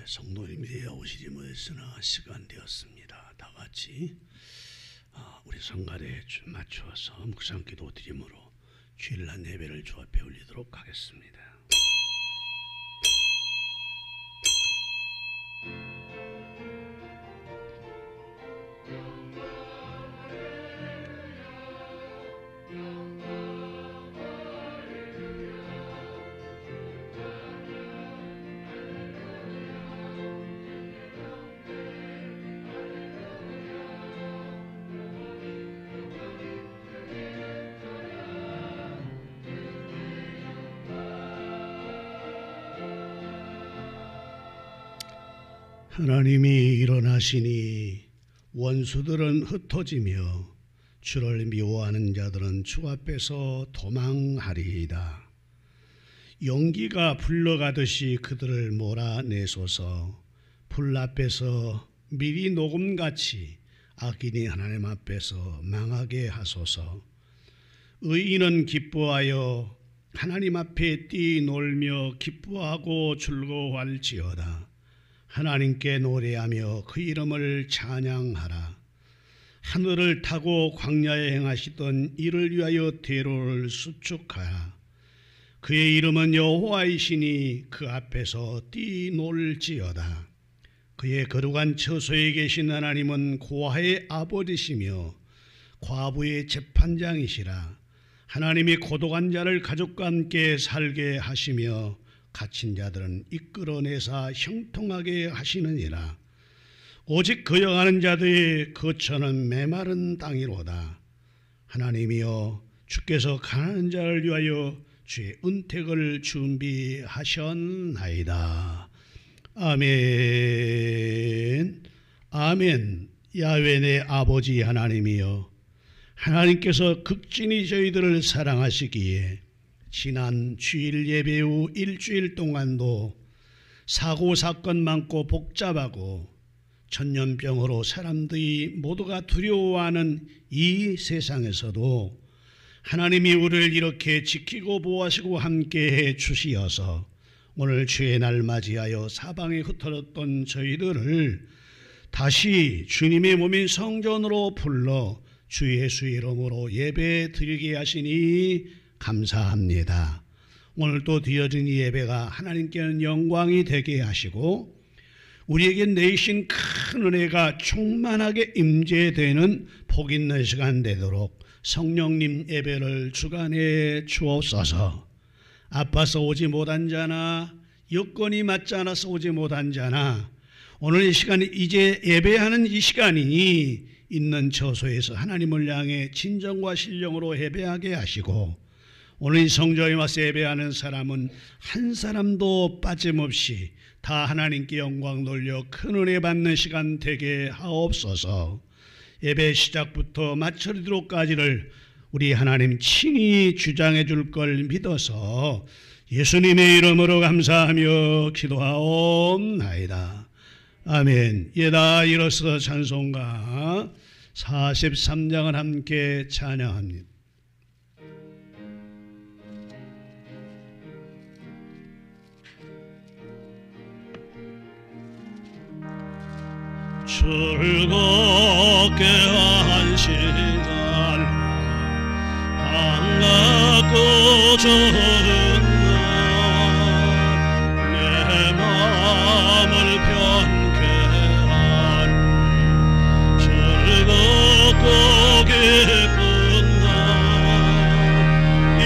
성도님들이 오시지 못했으나 시간 되었습니다. 다 같이 우리 성가대에 맞추어서 묵상기도 드림으로 주일날 예배를 주 앞에 올리도록 하겠습니다. 하나님이 일어나시니 원수들은 흩어지며 주를 미워하는 자들은 주 앞에서 도망하리이다. 용기가 불러가듯이 그들을 몰아내소서. 불 앞에서 미리 녹음같이 악인이 하나님 앞에서 망하게 하소서. 의인은 기뻐하여 하나님 앞에 뛰놀며 기뻐하고 즐거워할지어다. 하나님께 노래하며 그 이름을 찬양하라. 하늘을 타고 광야에 행하시던 이를 위하여 대로를 수축하라. 그의 이름은 여호와이시니 그 앞에서 뛰놀지어다. 그의 거룩한 처소에 계신 하나님은 고아의 아버지시며 과부의 재판장이시라. 하나님이 고독한 자를 가족과 함께 살게 하시며 갇힌 자들은 이끌어내사 형통하게 하시느니라. 오직 거역하는 자들의 거처는 메마른 땅이로다. 하나님이여, 주께서 가난한 자를 위하여 주의 은택을 준비하셨나이다. 아멘. 아멘. 야훼 내 아버지 하나님이여, 하나님께서 극진히 저희들을 사랑하시기에 지난 주일 예배 후 일주일 동안도 사고 사건 많고 복잡하고 전염병으로 사람들이 모두가 두려워하는 이 세상에서도 하나님이 우리를 이렇게 지키고 보호하시고 함께해 주시어서 오늘 주의 날 맞이하여 사방에 흩어졌던 저희들을 다시 주님의 몸인 성전으로 불러 주 예수 이름으로 예배 드리게 하시니 감사합니다. 오늘 또 드려진 이 예배가 하나님께는 영광이 되게 하시고 우리에게 내신 큰 은혜가 충만하게 임재되는 복 있는 시간 되도록 성령님 예배를 주관해 주옵소서. 아파서 오지 못한 자나 여건이 맞지 않아서 오지 못한 자나 오늘 이 시간이 이제 예배하는 이 시간이니 있는 처소에서 하나님을 향해 진정과 신령으로 예배하게 하시고 오늘 이 성전에 와서 예배하는 사람은 한 사람도 빠짐없이 다 하나님께 영광 돌려 큰 은혜 받는 시간 되게 하옵소서. 예배 시작부터 마쳐리도록까지를 우리 하나님 친히 주장해 줄 걸 믿어서 예수님의 이름으로 감사하며 기도하옵나이다. 아멘. 예다 일어서 찬송가 43장을 함께 찬양합니다. 즐겁게 한 시간 반갑고 좋은 날 내 마음을 편케 한 즐겁고 기쁜 날 이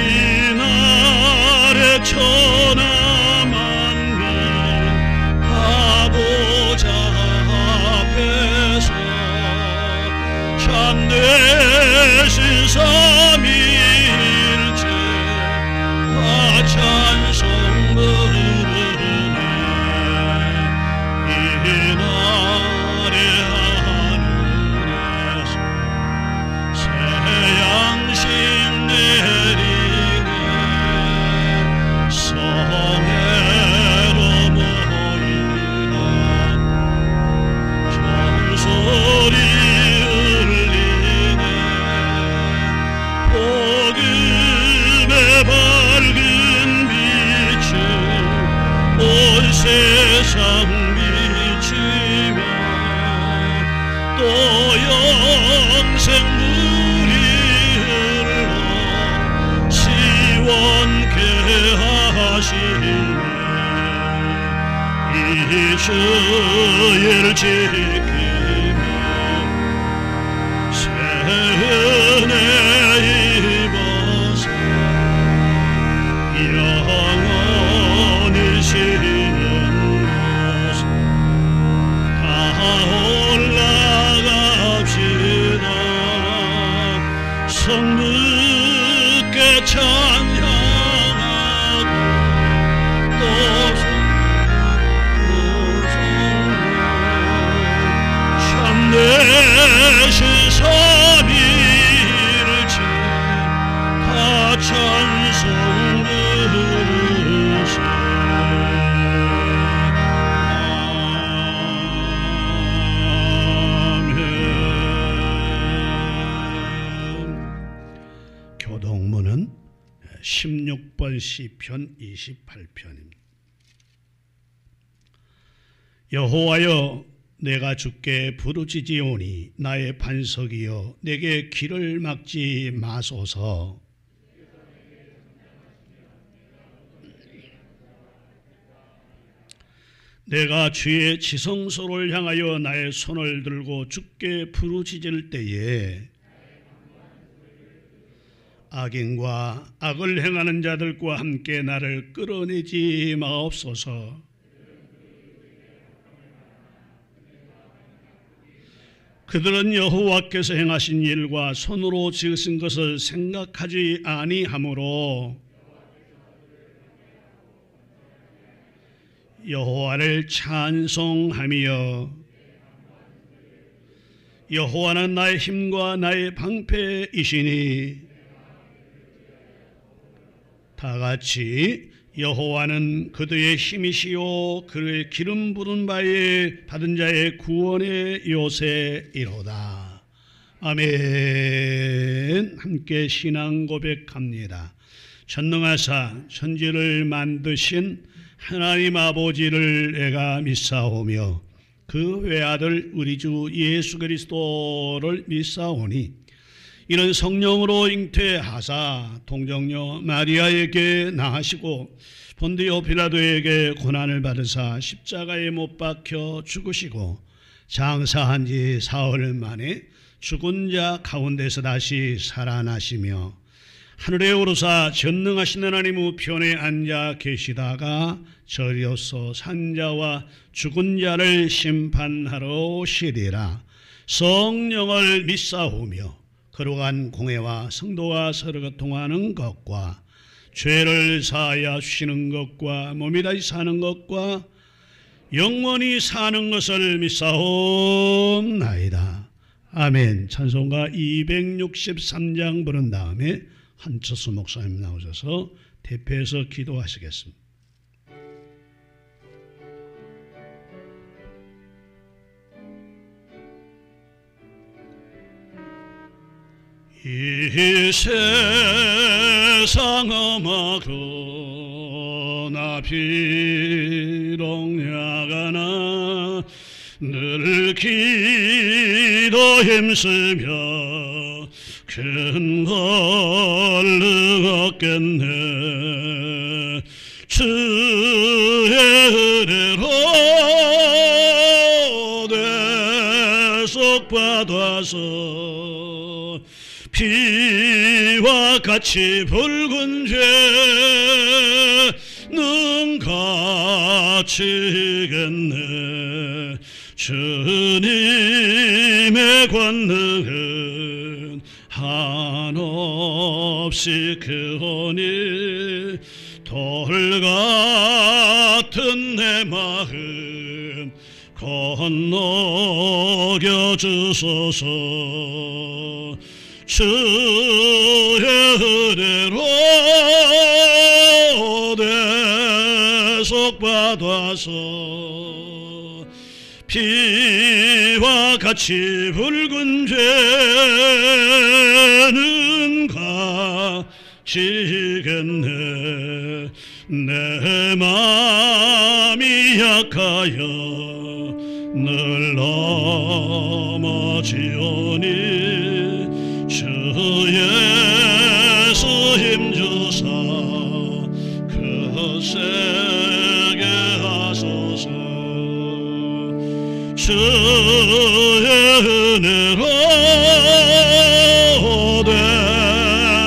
날에 천하만민 가보자 참되신 삼위일체 다 찬송 부르네. 이날의 하늘에서 새 양식 내리네. 성회로 모이라 종소리 밝은 빛을 온 세상 이 주의를 지키며 새 은혜 입어서 영원히 쉬는 곳 다 올라갑시다. 성부께 찬양하고 또 참되신 삼위일체 다 찬송 부르세. 아멘. 교동문은 16번 시편 28편입니다. 여호와여, 내가 주께 부르짖으오니 나의 반석이여 내게 길을 막지 마소서. 내가 주의 지성소를 향하여 나의 손을 들고 주께 부르짖을 때에 악인과 악을 행하는 자들과 함께 나를 끌어내지 마옵소서. 그들은 여호와께서 행하신 일과 손으로 지으신 것을 생각하지 아니하므로 여호와를 찬송하며 여호와는 나의 힘과 나의 방패이시니 다같이 여호와는 그들의 힘이시요 그의 기름 부은 바에 받은 자의 구원의 요새이로다. 아멘. 함께 신앙 고백합니다. 전능하사 천지를 만드신 하나님 아버지를 내가 믿사오며 그 외아들 우리 주 예수 그리스도를 믿사오니 이는 성령으로 잉태하사 동정녀 마리아에게 나으시고 본디오 빌라도에게 고난을 받으사 십자가에 못 박혀 죽으시고 장사한 지 사흘 만에 죽은 자 가운데서 다시 살아나시며 하늘에 오르사 전능하신 하나님 우편에 앉아 계시다가 저리로서 산자와 죽은 자를 심판하러 오시리라. 성령을 믿사오며 거룩한 공회와 성도와 서로 교통하는 것과 죄를 사하여 주시는 것과 몸이 다시 사는 것과 영원히 사는 것을 믿사옵나이다. 아멘. 찬송가 263장 부른 다음에 한철수 목사님 나오셔서 대표해서 기도하시겠습니다. 이 세상 험하거나 비롱야가나 늘 기도 힘쓰며 큰 권능 얻겠네. 주의 은혜로 대속받아서 피와 같이 붉은 죄는 갇히겠네. 주님의 권능은 한없이 크오니 돌 같은 내 마음 건너겨 주소서. 주의 은혜로 대속받아서 피와 같이 붉은 죄는 갇히겠네. 내 마음이 약하여 늘 넘어지오니 주 예수 힘주사 그 세게 하소서. 주의 은혜로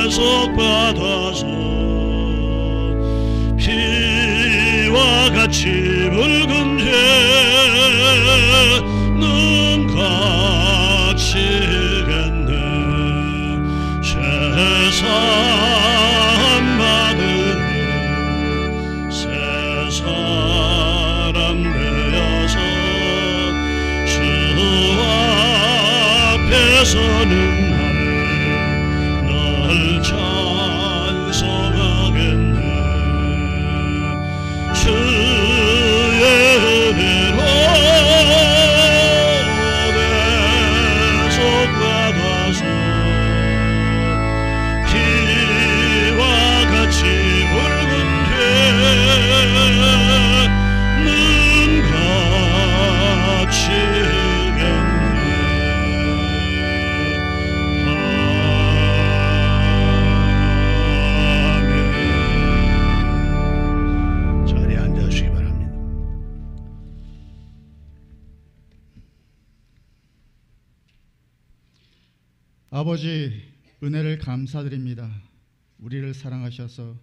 대속받아서 피와 같이 붉은 죄 눈같이 겠네. 세상 받으니 새 사람 되어서 주 앞에 서는 날 찬송하겠네. 주의 은혜로 대속받아서 피와 같이 붉은 죄 눈같이 겠네. 자리에 앉아주시기 바랍니다. 아버지, 은혜를 감사드립니다. 우리를 사랑하셔서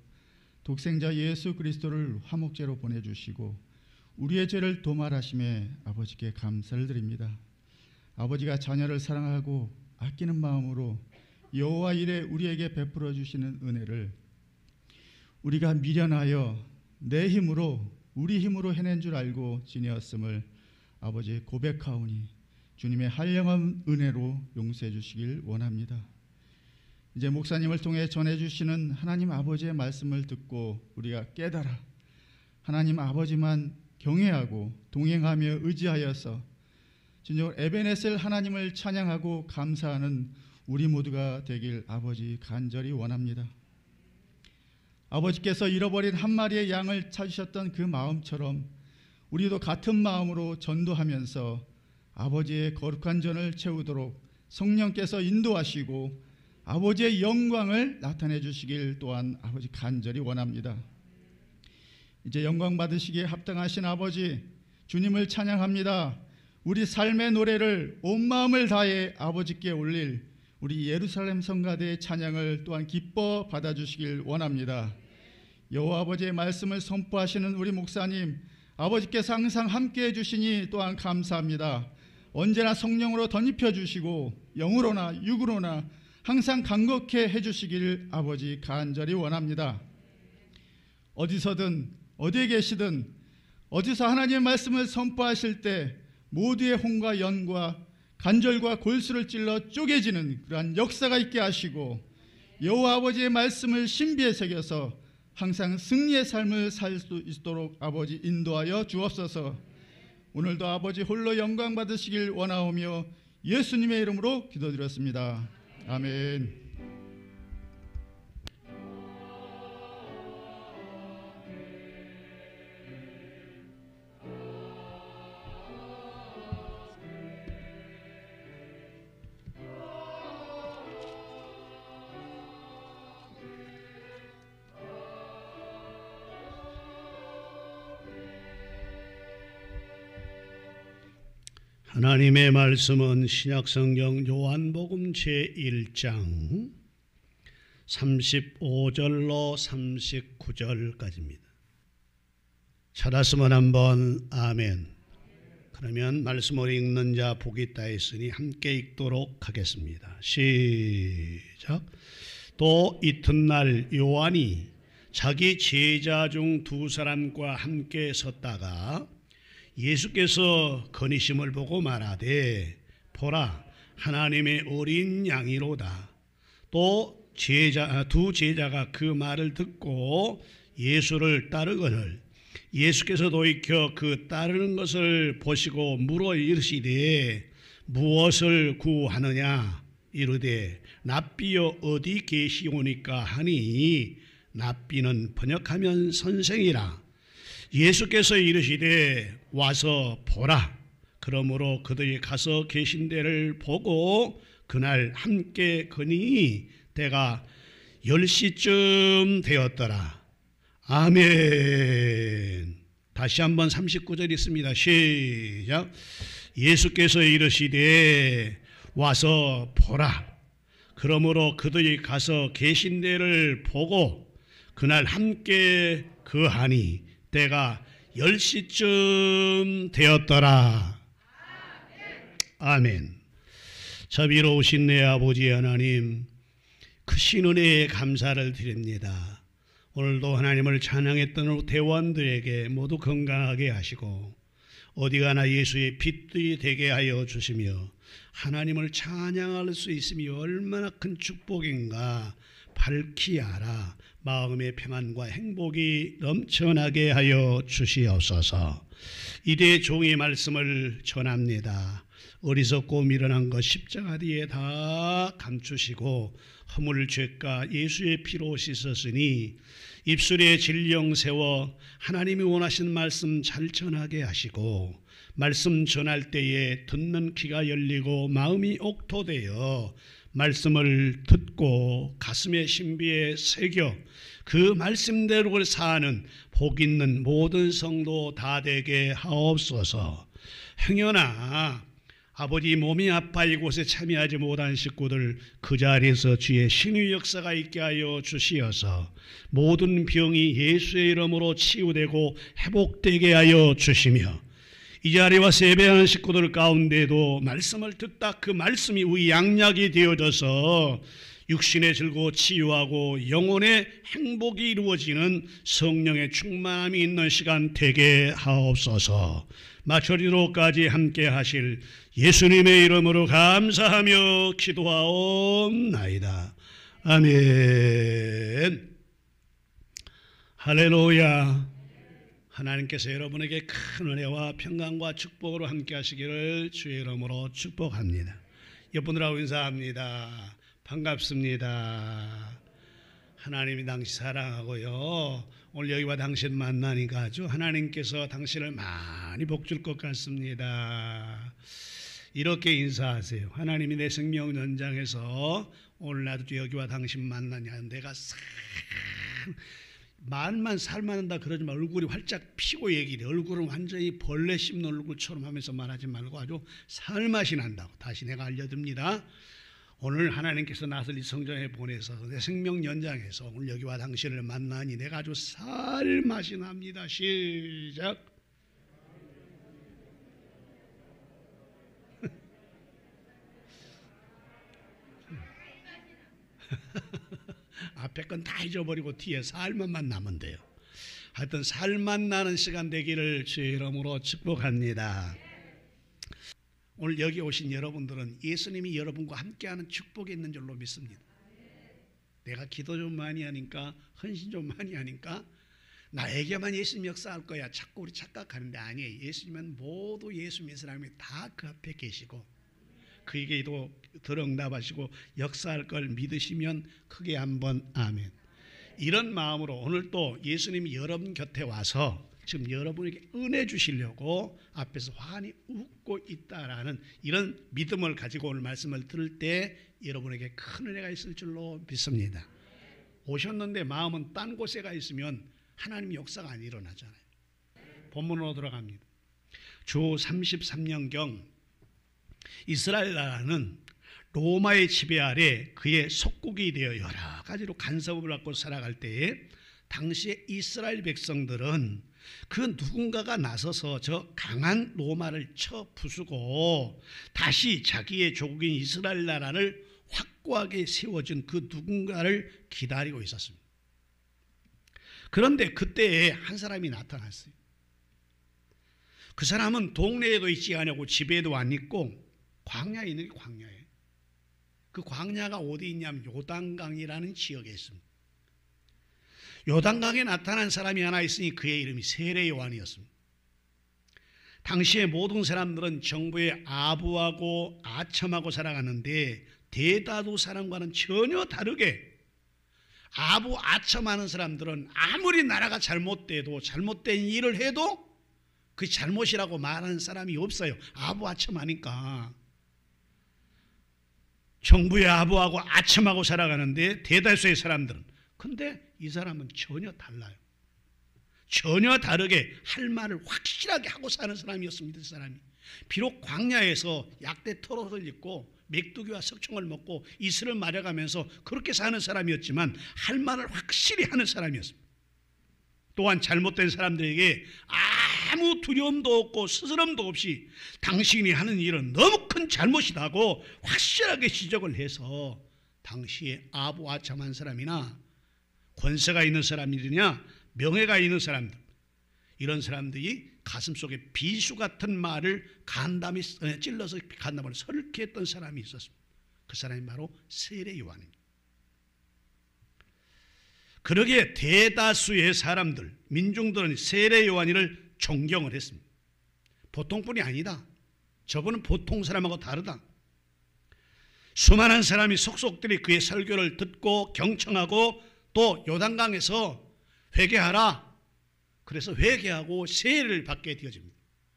독생자 예수 그리스도를 화목제로 보내주시고 우리의 죄를 도말하심에 아버지께 감사를 드립니다. 아버지가 자녀를 사랑하고 아끼는 마음으로 여호와 일에 우리에게 베풀어 주시는 은혜를 우리가 미련하여 내 힘으로 우리 힘으로 해낸 줄 알고 지내었음을 아버지 고백하오니 주님의 한량한 은혜로 용서해 주시길 원합니다. 이제 목사님을 통해 전해주시는 하나님 아버지의 말씀을 듣고 우리가 깨달아 하나님 아버지만 경외하고 동행하며 의지하여서 진정 에베네셀 하나님을 찬양하고 감사하는 우리 모두가 되길 아버지 간절히 원합니다. 아버지께서 잃어버린 한 마리의 양을 찾으셨던 그 마음처럼 우리도 같은 마음으로 전도하면서 아버지의 거룩한 전을 채우도록 성령께서 인도하시고 아버지의 영광을 나타내 주시길 또한 아버지 간절히 원합니다. 이제 영광 받으시기에 합당하신 아버지 주님을 찬양합니다. 우리 삶의 노래를 온 마음을 다해 아버지께 올릴 우리 예루살렘 성가대의 찬양을 또한 기뻐 받아주시길 원합니다. 여호와 아버지의 말씀을 선포하시는 우리 목사님 아버지께서 항상 함께해 주시니 또한 감사합니다. 언제나 성령으로 덧입혀 주시고 영으로나 육으로나 항상 간곡해 해주시길 아버지 간절히 원합니다. 어디서든 어디에 계시든 어디서 하나님의 말씀을 선포하실 때 모두의 혼과 연과 간절과 골수를 찔러 쪼개지는 그러한 역사가 있게 하시고 여호와 아버지의 말씀을 신비에 새겨서 항상 승리의 삶을 살 수 있도록 아버지 인도하여 주옵소서. 오늘도 아버지 홀로 영광 받으시길 원하오며 예수님의 이름으로 기도드렸습니다. 아멘. 하나님의 말씀은 신약성경 요한복음 제1장 35절로 39절까지입니다. 찾았으면 한번 아멘. 그러면 말씀을 읽는 자 복이 있다 했으니 함께 읽도록 하겠습니다. 시작. 또 이튿날 요한이 자기 제자 중 두 사람과 함께 섰다가 예수께서 거니심을 보고 말하되 보라 하나님의 어린 양이로다. 또 두 제자가 그 말을 듣고 예수를 따르거늘 예수께서 돌이켜 그 따르는 것을 보시고 물어 이르시되 무엇을 구하느냐 이르되 랍비여 어디 계시오니까 하니 랍비는 번역하면 선생이라. 예수께서 이르시되 와서 보라. 그러므로 그들이 가서 계신 데를 보고 그날 함께 거니 때가 10시쯤 되었더라. 아멘. 다시 한번 39절 있습니다. 시작. 예수께서 이르시되 와서 보라. 그러므로 그들이 가서 계신 데를 보고 그날 함께 거하니 때가 10시쯤 되었더라. 아멘. 자비로우신 내 아버지 하나님, 크신 은혜에 감사를 드립니다. 오늘도 하나님을 찬양했던 대원들에게 모두 건강하게 하시고 어디 가나 예수의 빛이 되게 하여 주시며 하나님을 찬양할 수 있음이 얼마나 큰 축복인가 밝히 알아 마음의 평안과 행복이 넘쳐나게 하여 주시옵소서. 이대 종의 말씀을 전합니다. 어리석고 미련한 것 십자가 뒤에 다 감추시고 허물 죄가 예수의 피로 씻었으니 입술에 진령 세워 하나님이 원하신 말씀 잘 전하게 하시고 말씀 전할 때에 듣는 귀가 열리고 마음이 옥토되어 말씀을 듣고 가슴의 신비에 새겨 그 말씀대로 사는 복 있는 모든 성도 다 되게 하옵소서. 행여나 아버지 몸이 아파 이곳에 참여하지 못한 식구들 그 자리에서 주의 신의 역사가 있게 하여 주시어서 모든 병이 예수의 이름으로 치유되고 회복되게 하여 주시며 이 자리에 와서 예배하는 식구들 가운데도 말씀을 듣다 그 말씀이 우리 양약이 되어져서 육신의 즐거워 치유하고 영혼의 행복이 이루어지는 성령의 충만함이 있는 시간 되게 하옵소서. 마쳐리도까지 함께 하실 예수님의 이름으로 감사하며 기도하옵나이다. 아멘. 할렐루야. 하나님께서 여러분에게 큰 은혜와 평강과 축복으로 함께 하시기를 주의 이름으로 축복합니다. 옆분들하고 인사합니다. 반갑습니다. 하나님이 당신 사랑하고요. 오늘 여기와 당신 만나니까 아주 하나님께서 당신을 많이 복 줄 것 같습니다. 이렇게 인사하세요. 하나님이 내 생명 연장해서 오늘 나도 여기와 당신 만나냐. 내가 말만 살만한다 그러지 마. 얼굴이 활짝 피고 얘기를 해. 얼굴은 완전히 벌레 씹는 얼굴처럼 하면서 말하지 말고 아주 살맛이 난다고. 다시 내가 알려드립니다. 오늘 하나님께서 나를 이 성전에 보내서 내 생명 연장해서 오늘 여기와 당신을 만나니 내가 아주 살맛이 납니다. 시작. 앞에 건 다 잊어버리고 뒤에 살맛만 나면 돼요. 하여튼 살맛 나는 시간 되기를 주의 이름으로 축복합니다. 오늘 여기 오신 여러분들은 예수님이 여러분과 함께하는 축복이 있는 줄로 믿습니다. 내가 기도 좀 많이 하니까 헌신 좀 많이 하니까 나에게만 예수님 역사할 거야 자꾸 우리 착각하는데 아니에요. 예수님은 모두 예수 믿는 사람이 다 그 앞에 계시고 그에게도 들응답하시고 역사할 걸 믿으시면 크게 한번 아멘. 이런 마음으로 오늘 또 예수님이 여러분 곁에 와서 지금 여러분에게 은혜 주시려고 앞에서 환히 웃고 있다라는 이런 믿음을 가지고 오늘 말씀을 들을 때 여러분에게 큰 은혜가 있을 줄로 믿습니다. 오셨는데 마음은 딴 곳에 가 있으면 하나님의 역사가 안 일어나잖아요. 본문으로 들어갑니다. 주 33년경 이스라엘 나라는 로마의 지배 아래 그의 속국이 되어 여러 가지로 간섭을 받고 살아갈 때에 당시에 이스라엘 백성들은 그 누군가가 나서서 저 강한 로마를 쳐 부수고 다시 자기의 조국인 이스라엘 나라를 확고하게 세워준 그 누군가를 기다리고 있었습니다. 그런데 그때에 한 사람이 나타났어요. 그 사람은 동네에도 있지 않고 집에도 안 있고 광야에 있는 게 광야예요. 그 광야가 어디 있냐면 요단강이라는 지역에 있습니다. 요단강에 나타난 사람이 하나 있으니 그의 이름이 세례 요한이었습니다. 당시에 모든 사람들은 정부의 아부하고 아첨하고 살아갔는데 대다수 사람과는 전혀 다르게 아부 아첨하는 사람들은 아무리 나라가 잘못돼도 잘못된 일을 해도 그 잘못이라고 말하는 사람이 없어요. 아부 아첨하니까. 정부의 아부하고 아첨하고 살아가는데 대다수의 사람들은. 근데 이 사람은 전혀 달라요. 전혀 다르게 할 말을 확실하게 하고 사는 사람이었습니다. 그 사람이 비록 광야에서 약대 털옷을 입고 메뚜기와 석청을 먹고 이슬을 마려가면서 그렇게 사는 사람이었지만 할 말을 확실히 하는 사람이었습니다. 또한 잘못된 사람들에게 아무 두려움도 없고 스스럼도 없이 당신이 하는 일은 너무 큰 잘못이라고 확실하게 지적을 해서 당시에 아부아참한 사람이나 권세가 있는 사람이냐 명예가 있는 사람들, 이런 사람들이 가슴속에 비수 같은 말을 간담이 찔러서 간담을 서럽게 했던 사람이 있었습니다. 그 사람이 바로 세례 요한입니다. 그러기에 대다수의 사람들, 민중들은 세례 요한이를 존경을 했습니다. 보통뿐이 아니다. 저분은 보통 사람하고 다르다. 수많은 사람이 속속들이 그의 설교를 듣고 경청하고 또 요단강에서 회개하라. 그래서 회개하고 세례를 받게 되어집니다.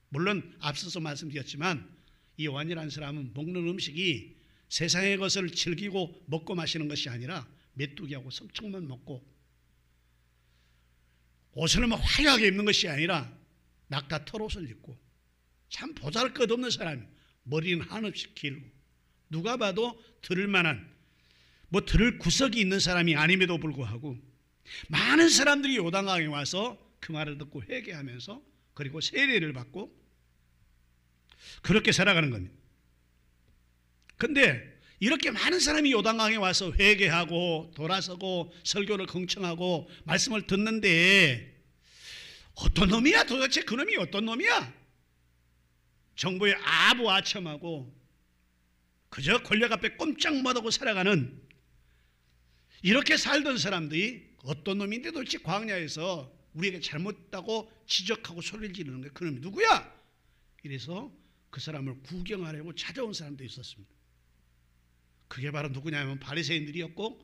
물론 앞서서 말씀드렸지만 이 요한이라는 사람은 먹는 음식이 세상의 것을 즐기고 먹고 마시는 것이 아니라 메뚜기하고 석청만 먹고 옷을 막 화려하게 입는 것이 아니라 낙타 털옷을 입고 참 보잘것없는 사람이에요. 머리는 한없이 길고 누가 봐도 들을 만한 들을 구석이 있는 사람이 아님에도 불구하고 많은 사람들이 요단강에 와서 그 말을 듣고 회개하면서 그리고 세례를 받고 그렇게 살아가는 겁니다. 그런데 이렇게 많은 사람이 요단강에 와서 회개하고 돌아서고 설교를 경청하고 말씀을 듣는데 어떤 놈이야? 도대체 그놈이 어떤 놈이야? 정부의 아부아첨하고 그저 권력 앞에 꼼짝 못하고 살아가는 이렇게 살던 사람들이 어떤 놈인데 도대체 광야에서 우리에게 잘못했다고 지적하고 소리를 지르는 거예요. 그놈이 누구야? 이래서 그 사람을 구경하려고 찾아온 사람도 있었습니다. 그게 바로 누구냐면 바리새인들이었고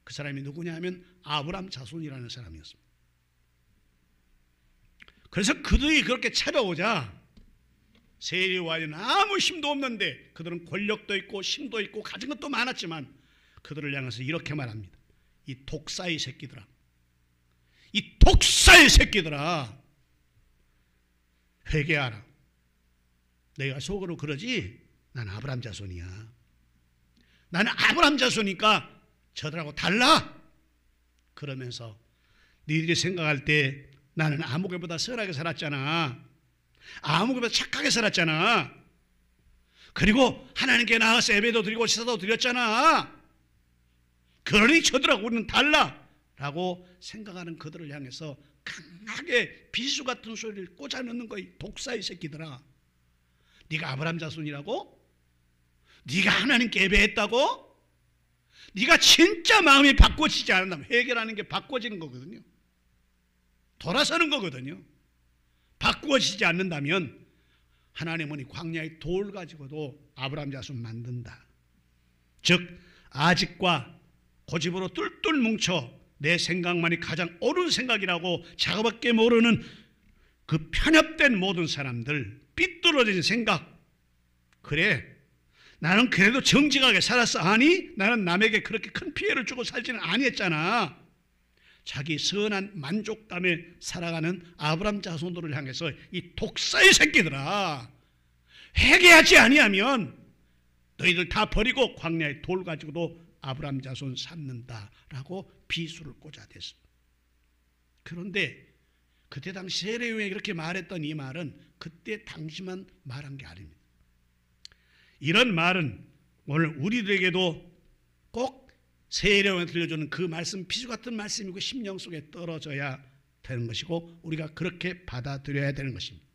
그 사람이 누구냐면 아브라함 자손이라는 사람이었습니다. 그래서 그들이 그렇게 찾아오자 세례 요한은 아무 힘도 없는데 그들은 권력도 있고 힘도 있고 가진 것도 많았지만 그들을 향해서 이렇게 말합니다. 이 독사의 새끼들아, 이 독사의 새끼들아, 회개하라. 내가 속으로 그러지 난 아브라함 자손이야. 나는 아브라함 자손이니까 저들하고 달라. 그러면서 너희들이 생각할 때 나는 아무개보다 선하게 살았잖아. 아무개보다 착하게 살았잖아. 그리고 하나님께 나아가서 예배도 드리고 제사도 드렸잖아. 그러니 저들하고 우리는 달라 라고 생각하는 그들을 향해서 강하게 비수 같은 소리를 꽂아 넣는 거야. 독사의 새끼들아, 네가 아브라함 자손이라고? 네가 하나님께 예배했다고? 네가 진짜 마음이 바꿔지지 않는다면, 회개라는 게 바꿔지는 거거든요. 돌아서는 거거든요. 바꾸어지지 않는다면 하나님은 이 광야의 돌 가지고도 아브라함 자손 만든다. 즉 아직과 고집으로 뚫뚫 뭉쳐 내 생각만이 가장 옳은 생각이라고 자기밖에 모르는 그 편협된 모든 사람들, 삐뚤어진 생각, 그래 나는 그래도 정직하게 살았어. 아니 나는 남에게 그렇게 큰 피해를 주고 살지는 아니했잖아. 자기 선한 만족감에 살아가는 아브라함 자손들을 향해서 이 독사의 새끼들아, 회개하지 아니하면 너희들 다 버리고 광야의 돌 가지고도 아브라함 자손 삼는다라고 비수를 꽂아댔습니다. 그런데 그때 당시 세례 요한이 그렇게 말했던 이 말은 그때 당시만 말한 게 아닙니다. 이런 말은 오늘 우리들에게도 꼭 세례 요한이 들려주는 그 말씀, 비수 같은 말씀이고 심령 속에 떨어져야 되는 것이고 우리가 그렇게 받아들여야 되는 것입니다.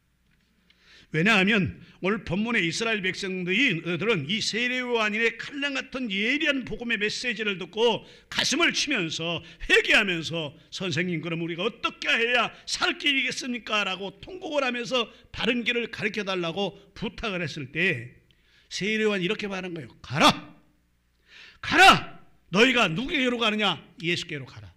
왜냐하면 오늘 본문의 이스라엘 백성들은 이 세례 요한의 칼날 같은 예리한 복음의 메시지를 듣고 가슴을 치면서 회개하면서 선생님 그럼 우리가 어떻게 해야 살 길이겠습니까? 라고 통곡을 하면서 바른 길을 가르쳐달라고 부탁을 했을 때 세례 요한이 이렇게 말한 거예요. 가라! 가라! 너희가 누구에게로 가느냐? 예수께로 가라.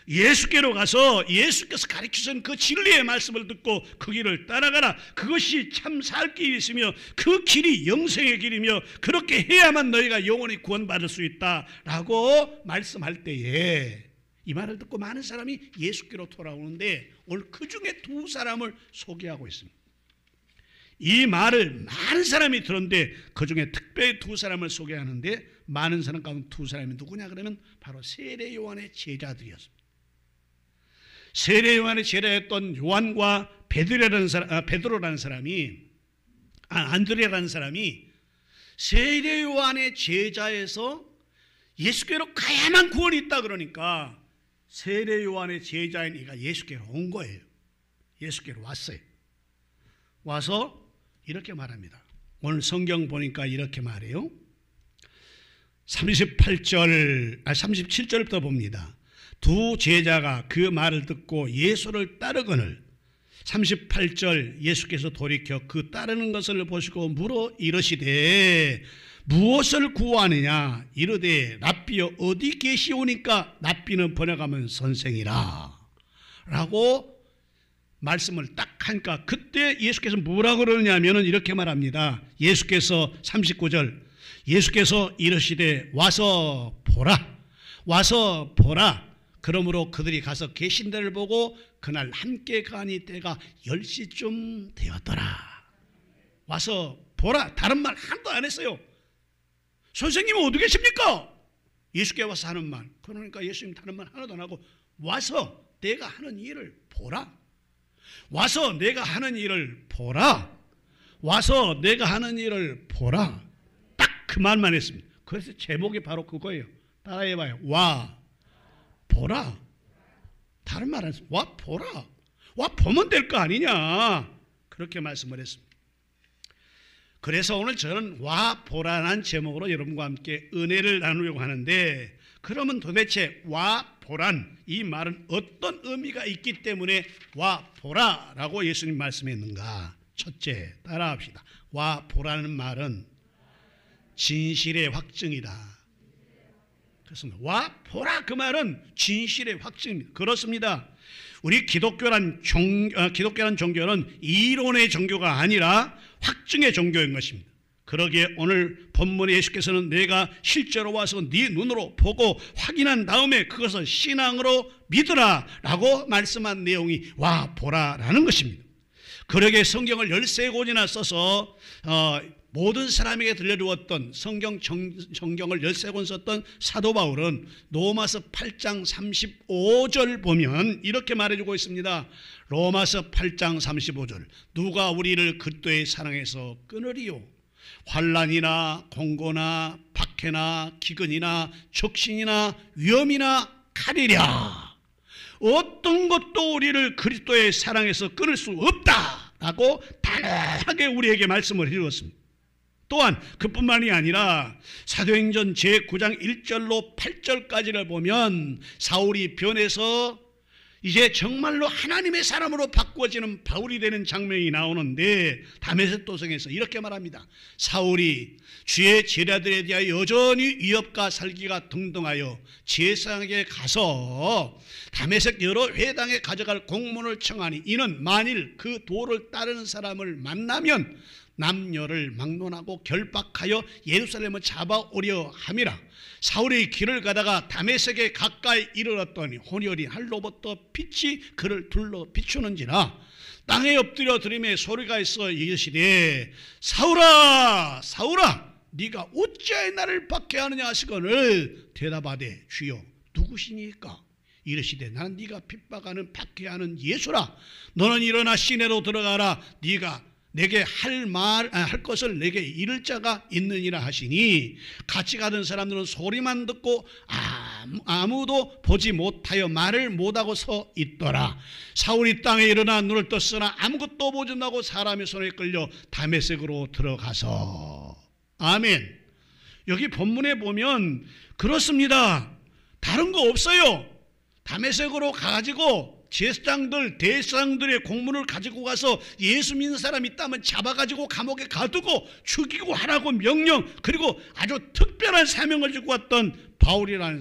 예수께로 가서 예수께서 가르치신 그 진리의 말씀을 듣고 그 길을 따라가라. 그것이 참 살 길이 있으며 그 길이 영생의 길이며 그렇게 해야만 너희가 영원히 구원받을 수 있다라고 말씀할 때에 이 말을 듣고 많은 사람이 예수께로 돌아오는데 오늘 그 중에 두 사람을 소개하고 있습니다. 이 말을 많은 사람이 들었는데 그 중에 특별히 두 사람을 소개하는데 많은 사람 가운데 두 사람이 누구냐 그러면 바로 세례 요한의 제자들이었습니다. 세례 요한의 제자였던 요한과 베드로라는 사람이 안드레라는 사람이 세례 요한의 제자에서 예수께로 가야만 구원이 있다 그러니까 세례 요한의 제자인 이가 예수께로 온 거예요. 예수께로 왔어요. 와서 이렇게 말합니다. 오늘 성경 보니까 이렇게 말해요. 37절부터 봅니다. 두 제자가 그 말을 듣고 예수를 따르거늘 38절 예수께서 돌이켜 그 따르는 것을 보시고 물어 이르시되 무엇을 구하느냐 이르되 랍비여 어디 계시오니까 랍비는 번역하면 선생이라 라고 말씀을 딱 하니까 그때 예수께서 뭐라고 그러느냐면 이렇게 말합니다. 예수께서 39절 예수께서 이르시되 와서 보라 와서 보라. 그러므로 그들이 가서 계신 데를 보고 그날 함께 가니 때가 10시쯤 되었더라. 와서 보라. 다른 말 하나도 안 했어요. 선생님은 어디 계십니까? 예수께 와서 하는 말. 그러니까 예수님 다른 말 하나도 안 하고 와서 내가 하는 일을 보라. 와서 내가 하는 일을 보라. 와서 내가 하는 일을 보라. 딱 그 말만 했습니다. 그래서 제목이 바로 그거예요. 따라해봐요. 와 보라. 다른 말 안 했어요. 와 보라. 와 보면 될 거 아니냐. 그렇게 말씀을 했습니다. 그래서 오늘 저는 와 보라라는 제목으로 여러분과 함께 은혜를 나누려고 하는데 그러면 도대체 와 보란 이 말은 어떤 의미가 있기 때문에 와 보라라고 예수님 말씀했는가. 첫째 따라합시다. 와 보라는 말은 진실의 확증이다. 그렇습니다. 와 보라 그 말은 진실의 확증입니다. 그렇습니다. 우리 기독교란 종교는 이론의 종교가 아니라 확증의 종교인 것입니다. 그러기에 오늘 본문에 예수께서는 내가 실제로 와서 네 눈으로 보고 확인한 다음에 그것을 신앙으로 믿으라 라고 말씀한 내용이 와 보라라는 것입니다. 그러기에 성경을 13권이나 써서 모든 사람에게 들려주었던 정경을 13권 썼던 사도 바울은 로마서 8장 35절 보면 이렇게 말해주고 있습니다. 로마서 8장 35절 누가 우리를 그리스도의 사랑에서 끊으리요. 환난이나 공고나 박해나 기근이나 적신이나 위험이나 칼이랴. 어떤 것도 우리를 그리스도의 사랑에서 끊을 수 없다라고 단호하게 우리에게 말씀을 해주었습니다. 또한 그뿐만이 아니라 사도행전 제9장 1절로 8절까지를 보면 사울이 변해서 이제 정말로 하나님의 사람으로 바꾸어지는 바울이 되는 장면이 나오는데 다메섹 도성에서 이렇게 말합니다. 사울이 주의 제자들에 대하여 여전히 위협과 살기가 등등하여 제사장에게 가서 다메섹 여러 회당에 가져갈 공문을 청하니 이는 만일 그 도를 따르는 사람을 만나면 남녀를 막론하고 결박하여 예루살렘을 잡아오려 함이라. 사울이 길을 가다가 다메섹에 가까이 이르렀더니 혼혈이 하늘로부터 빛이 그를 둘러 비추는지라. 땅에 엎드려 들음에 소리가 있어 이르시되 사울아 사울아 네가 어찌하여 나를 박해하느냐 하시거늘 대답하되 주여 누구시니까? 이르시되 나는 네가 핍박하는 박해하는 예수라. 너는 일어나 시내로 들어가라. 네가 내게 할 것을 내게 이를 자가 있느니라 하시니 같이 가던 사람들은 소리만 듣고 아무도 보지 못하여 말을 못하고 서 있더라. 사울이 땅에 일어나 눈을 떴으나 아무것도 보지 못하고 사람의 손에 끌려 다메섹으로 들어가서. 아멘. 여기 본문에 보면 그렇습니다. 다른 거 없어요. 다메섹으로 가가지고 제사장들 대사장들의 공문을 가지고 가서 예수 믿는 사람 있다면 잡아가지고 감옥에 가두고 죽이고 하라고 명령, 그리고 아주 특별한 사명을 주고 왔던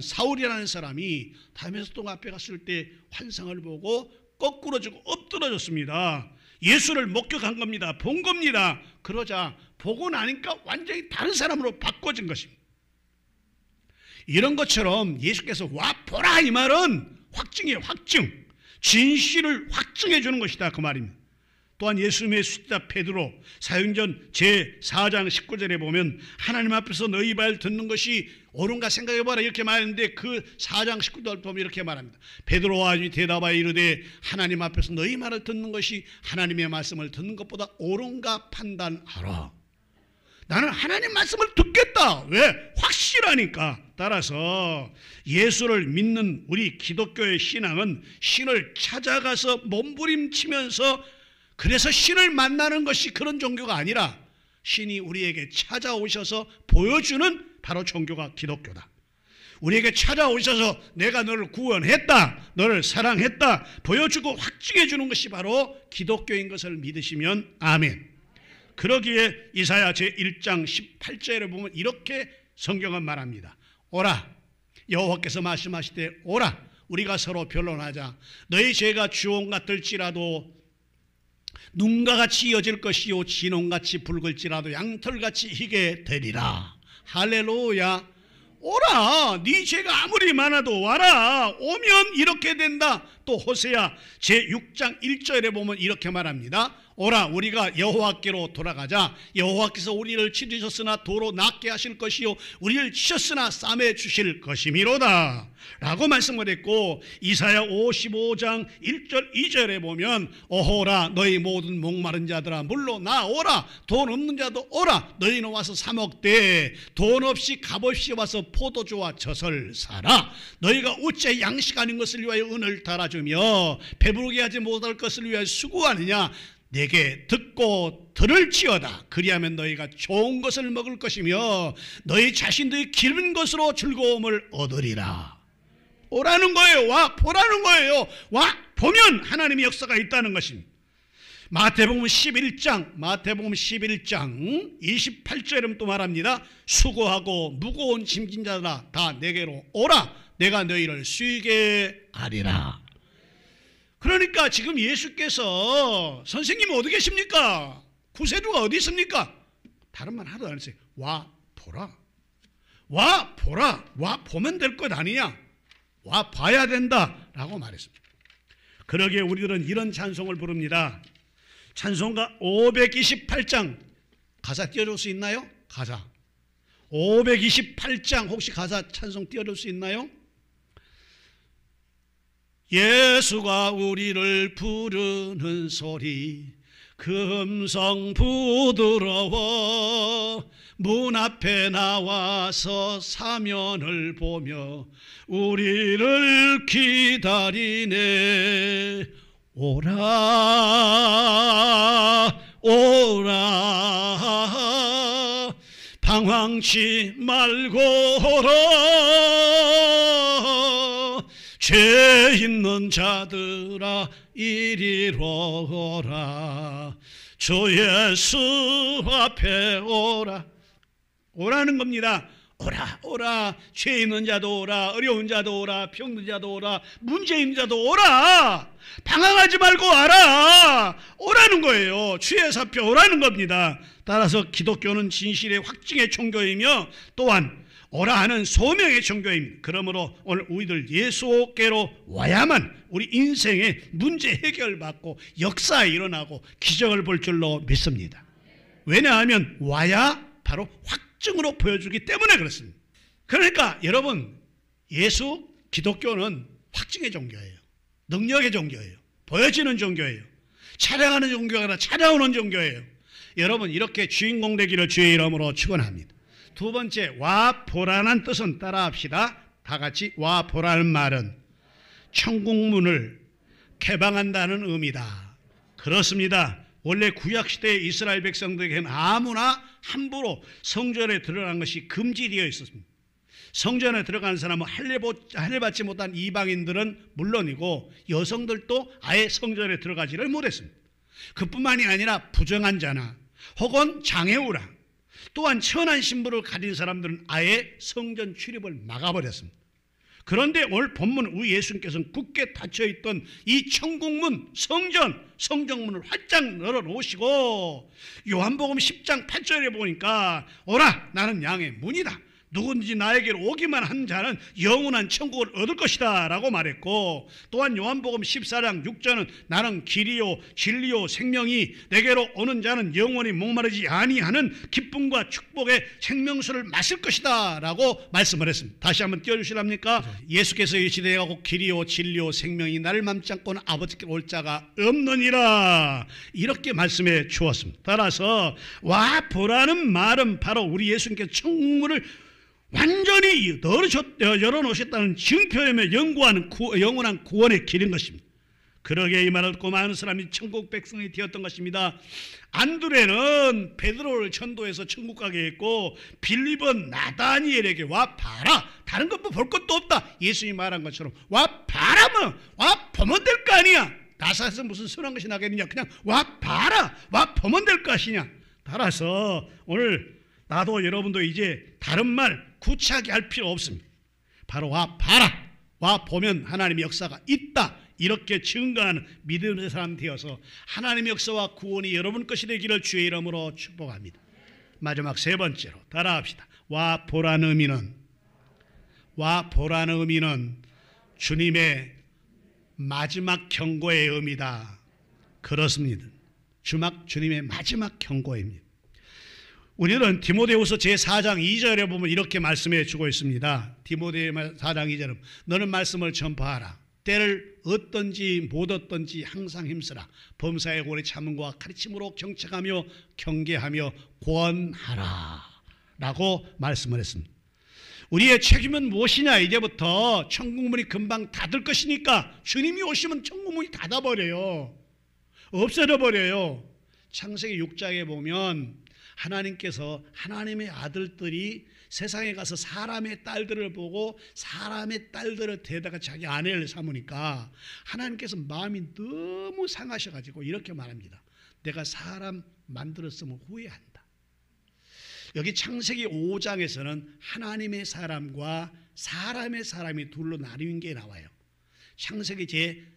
사울이라는 사람이 다메섹 동 앞에 갔을 때 환상을 보고 거꾸러지고 엎드러졌습니다. 예수를 목격한 겁니다. 본 겁니다. 그러자 보고 나니까 완전히 다른 사람으로 바꿔진 것입니다. 이런 것처럼 예수께서 와 보라 이 말은 확증이에요. 확증. 진실을 확증해 주는 것이다 그 말입니다. 또한 예수님의 수제자 베드로 사도행전 제4장 19절에 보면 하나님 앞에서 너희 말 듣는 것이 옳은가 생각해봐라 이렇게 말했는데 그 4장 19절 보면 이렇게 말합니다. 베드로와 대답하여 이르되 하나님 앞에서 너희 말을 듣는 것이 하나님의 말씀을 듣는 것보다 옳은가 판단하라. 나는 하나님 말씀을 듣겠다. 왜? 확실하니까. 따라서 예수를 믿는 우리 기독교의 신앙은 신을 찾아가서 몸부림치면서 그래서 신을 만나는 것이 그런 종교가 아니라 신이 우리에게 찾아오셔서 보여주는 바로 종교가 기독교다. 우리에게 찾아오셔서 내가 너를 구원했다, 너를 사랑했다 보여주고 확증해 주는 것이 바로 기독교인 것을 믿으시면 아멘. 그러기에 이사야 제1장 18절에 보면 이렇게 성경은 말합니다. 오라, 여호와께서 말씀하시되 오라, 우리가 서로 변론하자. 너희 죄가 주홍 같을지라도 눈과 같이 이어질 것이요 진홍같이 붉을지라도 양털같이 희게 되리라. 할렐루야. 오라, 네 죄가 아무리 많아도 와라. 오면 이렇게 된다. 또 호세아 제6장 1절에 보면 이렇게 말합니다. 오라, 우리가 여호와께로 돌아가자. 여호와께서 우리를 치르셨으나 도로 낫게 하실 것이요 우리를 치셨으나 싸매 주실 것이미로다 라고 말씀을 했고, 이사야 55장 1절 2절에 보면 어호라, 너희 모든 목마른 자들아 물로 나오라. 돈 없는 자도 오라. 너희는 와서 사 먹되 돈 없이 값없이 와서 포도주와 젖을 사라. 너희가 어째 양식 아닌 것을 위하여 은을 달아주며 배부르게 하지 못할 것을 위하여 수고하느냐. 내게 듣고 들을지어다. 그리하면 너희가 좋은 것을 먹을 것이며 너희 자신들이 기른 것으로 즐거움을 얻으리라. 오라는 거예요. 와 보라는 거예요. 와 보면 하나님의 역사가 있다는 것입니다. 마태복음 11장 28절은 또 말합니다. 수고하고 무거운 짐진 자들아 다 내게로 오라. 내가 너희를 쉬게 하리라. 그러니까 지금 예수께서 선생님 어디 계십니까? 구세주가 어디 있습니까? 다른 말 하도 안 했어요. 와 보라. 와 보라. 와 보면 될 것 아니냐. 와 봐야 된다 라고 말했습니다. 그러기에 우리들은 이런 찬송을 부릅니다. 찬송가 528장 가사 띄워줄 수 있나요? 가사 528장 혹시 가사 찬송 띄워줄 수 있나요? 예수가 우리를 부르는 소리 그 음성 부드러워 문 앞에 나와서 사면을 보며 우리를 기다리네. 오라 오라 방황치 말고 오라. 죄 있는 자들아 이리로 오라. 주 예수 앞에 오라. 오라는 겁니다. 오라 오라. 죄 있는 자도 오라. 어려운 자도 오라. 병든 자도 오라. 문제 있는 자도 오라. 방황하지 말고 와라. 오라는 거예요. 주 예수 앞에 오라는 겁니다. 따라서 기독교는 진실의 확증의 종교이며 또한 오라 하는 소명의 종교입니다. 그러므로 오늘 우리들 예수께로 와야만 우리 인생의 문제 해결받고 역사에 일어나고 기적을 볼 줄로 믿습니다. 왜냐하면 와야 바로 확증으로 보여주기 때문에 그렇습니다. 그러니까 여러분, 예수 기독교는 확증의 종교예요. 능력의 종교예요. 보여지는 종교예요. 찬양하는 종교가 아니라 찾아오는 종교예요. 여러분, 이렇게 주인공 되기를 주의 이름으로 축원합니다. 두 번째, 와 보라는 뜻은 따라합시다. 다 같이. 와 보라는 말은 천국문을 개방한다는 의미다. 그렇습니다. 원래 구약시대의 이스라엘 백성들에게는 아무나 함부로 성전에 들어간 것이 금지되어 있었습니다. 성전에 들어가는 사람은 할례 받지 못한 이방인들은 물론이고 여성들도 아예 성전에 들어가지를 못했습니다. 그뿐만이 아니라 부정한 자나 혹은 장애우라 또한 천한 신부를 가진 사람들은 아예 성전 출입을 막아버렸습니다. 그런데 오늘 본문 우리 예수님께서는 굳게 닫혀있던 이 천국문 성정문을 활짝 열어놓으시고 요한복음 10장 8절에 보니까 오라 나는 양의 문이다. 누군지 나에게로 오기만 한 자는 영원한 천국을 얻을 것이다 라고 말했고, 또한 요한복음 14장 6절은 나는 길이요 진리요 생명이 내게로 오는 자는 영원히 목마르지 아니하는 기쁨과 축복의 생명수를 마실 것이다 라고 말씀을 했습니다. 다시 한번 띄워주시랍니까? 예수께서 이 시대에 가고 길이요 진리요 생명이 나를 맘지 않고는 아버지께 올 자가 없느니라 이렇게 말씀해 주었습니다. 따라서 와 보라는 말은 바로 우리 예수님께서 천국문을 완전히 열어놓으셨다는 증표이며 영원한 구원의 길인 것입니다. 그러게 이 말을 듣고 많은 사람이 천국 백성이 되었던 것입니다. 안드레는 베드로를 전도해서 천국 가게 했고, 빌립은 나다니엘에게 와 봐라, 다른 것 볼 것도 없다, 예수님이 말한 것처럼 와 봐라면 와 보면 될 거 아니야, 나사에서 무슨 선한 것이 나겠느냐, 그냥 와 봐라, 와 보면 될 것이냐. 따라서 오늘 나도 여러분도 이제 다른 말 구차하게 할 필요 없습니다. 바로 와 봐라, 와 보면 하나님의 역사가 있다, 이렇게 증거하는 믿음의 사람 되어서 하나님의 역사와 구원이 여러분 것이 되기를 주의 이름으로 축복합니다. 마지막 세 번째로 따라합시다. 와 보라는 의미는 주님의 마지막 경고의 의미다. 그렇습니다. 주님의 마지막 경고입니다. 우리는 디모데후서 제4장 2절에 보면 이렇게 말씀해 주고 있습니다. 디모데 4장 2절은 너는 말씀을 전파하라. 때를 얻든지 못 얻든지 항상 힘쓰라. 범사의 오래 참음과 가르침으로 경책하며 경계하며 권하라 라고 말씀을 했습니다. 우리의 책임은 무엇이냐? 이제부터 천국문이 금방 닫을 것이니까 주님이 오시면 천국문이 닫아버려요. 없어져 버려요. 창세기 6장에 보면 하나님께서 하나님의 아들들이 세상에 가서 사람의 딸들을 보고 사람의 딸들을 데다가 자기 아내를 삼으니까 하나님께서 마음이 너무 상하셔가지고 이렇게 말합니다. 내가 사람 만들었으면 후회한다. 여기 창세기 5장에서는 하나님의 사람과 사람의 사람이 둘로 나뉘는 게 나와요. 창세기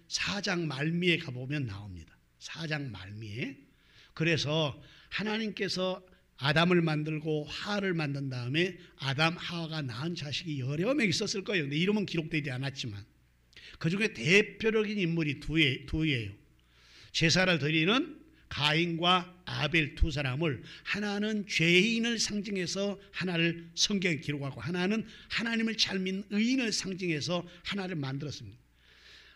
제4장 말미에 가보면 나옵니다. 4장 말미에. 그래서 하나님께서 아담을 만들고 하와를 만든 다음에 아담, 하와가 낳은 자식이 여러 명 있었을 거예요. 근데 이름은 기록되지 않았지만 그 중에 대표적인 인물이 두예요. 제사를 드리는 가인과 아벨 두 사람을, 하나는 죄인을 상징해서 하나를 성경에 기록하고 하나는 하나님을 잘 믿는 의인을 상징해서 하나를 만들었습니다.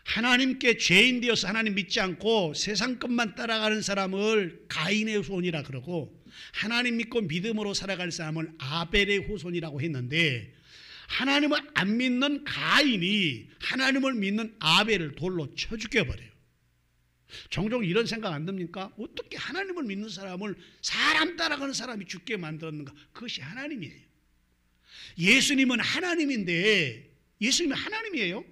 하나님께 죄인 되어서 하나님 믿지 않고 세상 것만 따라가는 사람을 가인의 후손이라 그러고, 하나님 믿고 믿음으로 살아갈 사람을 아벨의 후손이라고 했는데, 하나님을 안 믿는 가인이 하나님을 믿는 아벨을 돌로 쳐 죽여버려요. 종종 이런 생각 안 듭니까? 어떻게 하나님을 믿는 사람을 사람 따라가는 사람이 죽게 만들었는가? 그것이 하나님이에요. 예수님은 하나님인데, 예수님은 하나님이에요.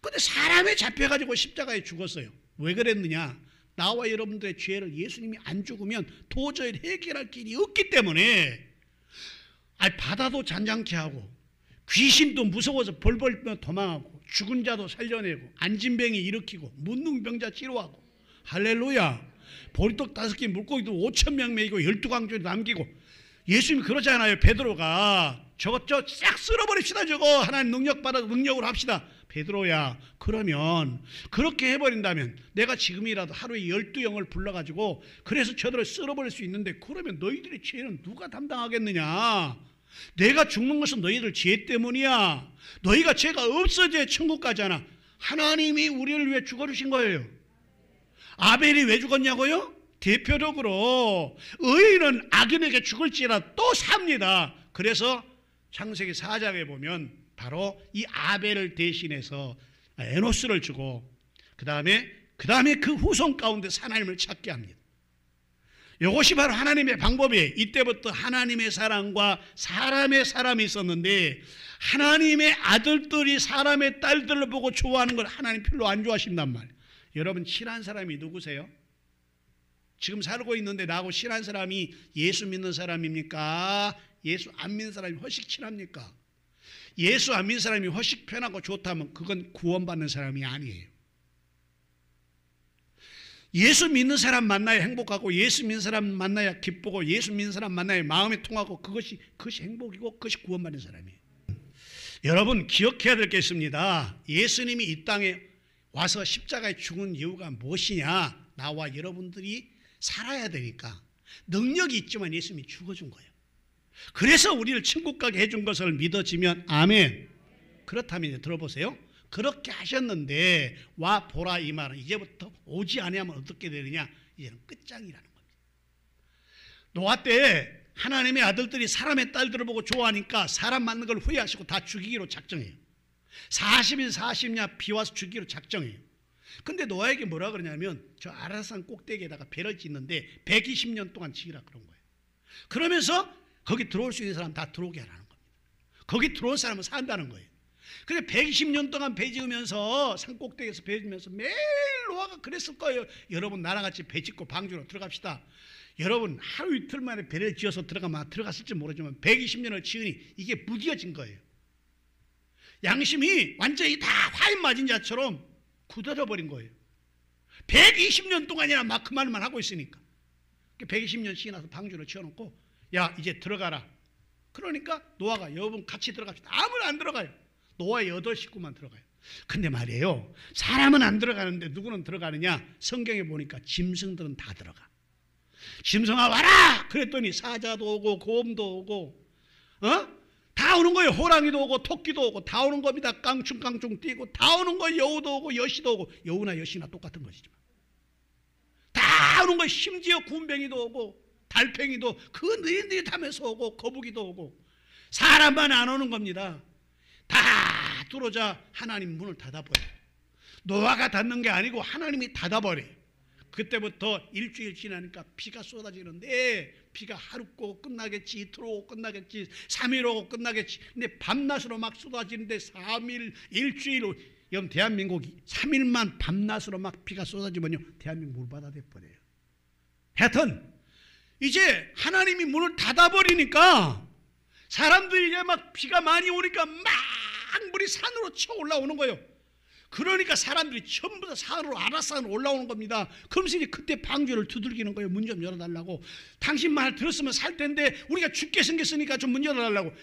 그런데 사람에 잡혀가지고 십자가에 죽었어요. 왜 그랬느냐? 나와 여러분들의 죄를 예수님이 안 죽으면 도저히 해결할 길이 없기 때문에, 바다도 잔잔케 하고 귀신도 무서워서 벌벌 도망하고 죽은 자도 살려내고 안진병이 일으키고 문둥병자 치료하고, 할렐루야, 보리떡 5개 물고기도 5,000명 먹이고 12광주에 남기고. 예수님이 그러잖아요. 베드로가 저것 싹 쓸어버립시다. 저거 하나님 능력 받아서 능력으로 합시다. 베드로야, 그러면 그렇게 해버린다면 내가 지금이라도 하루에 12영을 불러가지고 그래서 저들을 쓸어버릴 수 있는데, 그러면 너희들의 죄는 누가 담당하겠느냐? 내가 죽는 것은 너희들 죄 때문이야. 너희가 죄가 없어져야 천국 가잖아. 하나님이 우리를 위해 죽어주신 거예요. 아벨이 왜 죽었냐고요? 대표적으로 의인은 악인에게 죽을지라 또 삽니다. 그래서 창세기 4장에 보면 바로 이 아벨을 대신해서 에노스를 주고 그 다음에 그 후손 가운데 하나님을 찾게 합니다. 이것이 바로 하나님의 방법이에요. 이때부터 하나님의 사랑과 사람의 사람이 있었는데, 하나님의 아들들이 사람의 딸들을 보고 좋아하는 걸 하나님 별로 안 좋아하신단 말이에요. 여러분, 친한 사람이 누구세요? 지금 살고 있는데 나하고 친한 사람이 예수 믿는 사람입니까? 예수 안 믿는 사람이 훨씬 친합니까? 예수 안 믿는 사람이 훨씬 편하고 좋다면 그건 구원받는 사람이 아니에요. 예수 믿는 사람 만나야 행복하고 예수 믿는 사람 만나야 기쁘고 예수 믿는 사람 만나야 마음이 통하고 그것이 행복이고 그것이 구원받는 사람이에요. 여러분 기억해야 될 게 있습니다. 예수님이 이 땅에 와서 십자가에 죽은 이유가 무엇이냐? 나와 여러분들이 살아야 되니까. 능력이 있지만 예수님이 죽어준 거예요. 그래서 우리를 천국 가게 해준 것을 믿어지면 아멘. 그렇다면 이제 들어보세요. 그렇게 하셨는데 와 보라 이 말은 이제부터 오지 아니하면 어떻게 되느냐? 이제는 끝장이라는 겁니다. 노아 때 하나님의 아들들이 사람의 딸들을 보고 좋아하니까 사람 맞는 걸 후회하시고 다 죽이기로 작정해요. 40일 40냐 비 와서 죽이기로 작정해요. 근데 노아에게 뭐라 그러냐면 저 아라산 꼭대기에다가 배를 짓는데 120년 동안 지으라 그런 거예요. 그러면서 거기 들어올 수 있는 사람 다 들어오게 하라는 겁니다. 거기 들어온 사람은 산다는 거예요. 근데 120년 동안 배 지으면서 산 꼭대기에서 배 지으면서 매일 노아가 그랬을 거예요. 여러분 나랑 같이 배 짓고 방주로 들어갑시다. 여러분 하루 이틀 만에 배를 지어서 들어갔을지 모르지만 120년을 지으니 이게 무뎌진 거예요. 양심이 완전히 다 화인 맞은 자처럼 굳어져 버린 거예요. 120년 동안이나 막 그 말만 하고 있으니까 120년 지나서 방주를 지어놓고 야 이제 들어가라. 그러니까 노아가 여러분 같이 들어갑시다. 아무나 안 들어가요. 노아의 8식구만 들어가요. 근데 말이에요 사람은 안 들어가는데 누구는 들어가느냐? 성경에 보니까 짐승들은 다 들어가. 짐승아 와라 그랬더니 사자도 오고 곰도 오고 다 오는 거예요. 호랑이도 오고 토끼도 오고 다 오는 겁니다. 깡충깡충 뛰고 다 오는 거예요. 여우도 오고 여시도 오고 여우나 여시나 똑같은 것이죠. 다 오는 거예요. 심지어 군뱅이도 오고 달팽이도 그 느릿느릿하면서 오고 거북이도 오고 사람만 안 오는 겁니다. 다 들어오자 하나님 문을 닫아버려요. 노아가 닫는 게 아니고 하나님이 닫아버려요. 그때부터 일주일 지나니까 비가 쏟아지는데 비가 하루 오고 끝나겠지, 이틀 오고 끝나겠지, 3일 오고 끝나겠지. 근데 밤낮으로 막 쏟아지는데 3일, 일주일, 여러분 대한민국이 3일만 밤낮으로 막 비가 쏟아지면요 대한민국 물바다 돼버려요. 하여튼 이제 하나님이 문을 닫아버리니까 사람들이 이제 막 비가 많이 오니까 막 물이 산으로 쳐 올라오는 거예요. 그러니까 사람들이 전부 다 산으로 아라산으로 올라오는 겁니다. 그러면서 이제 그때 방주를 두들기는 거예요. 문 좀 열어달라고. 당신 말 들었으면 살 텐데 우리가 죽게 생겼으니까 좀 문 열어달라고.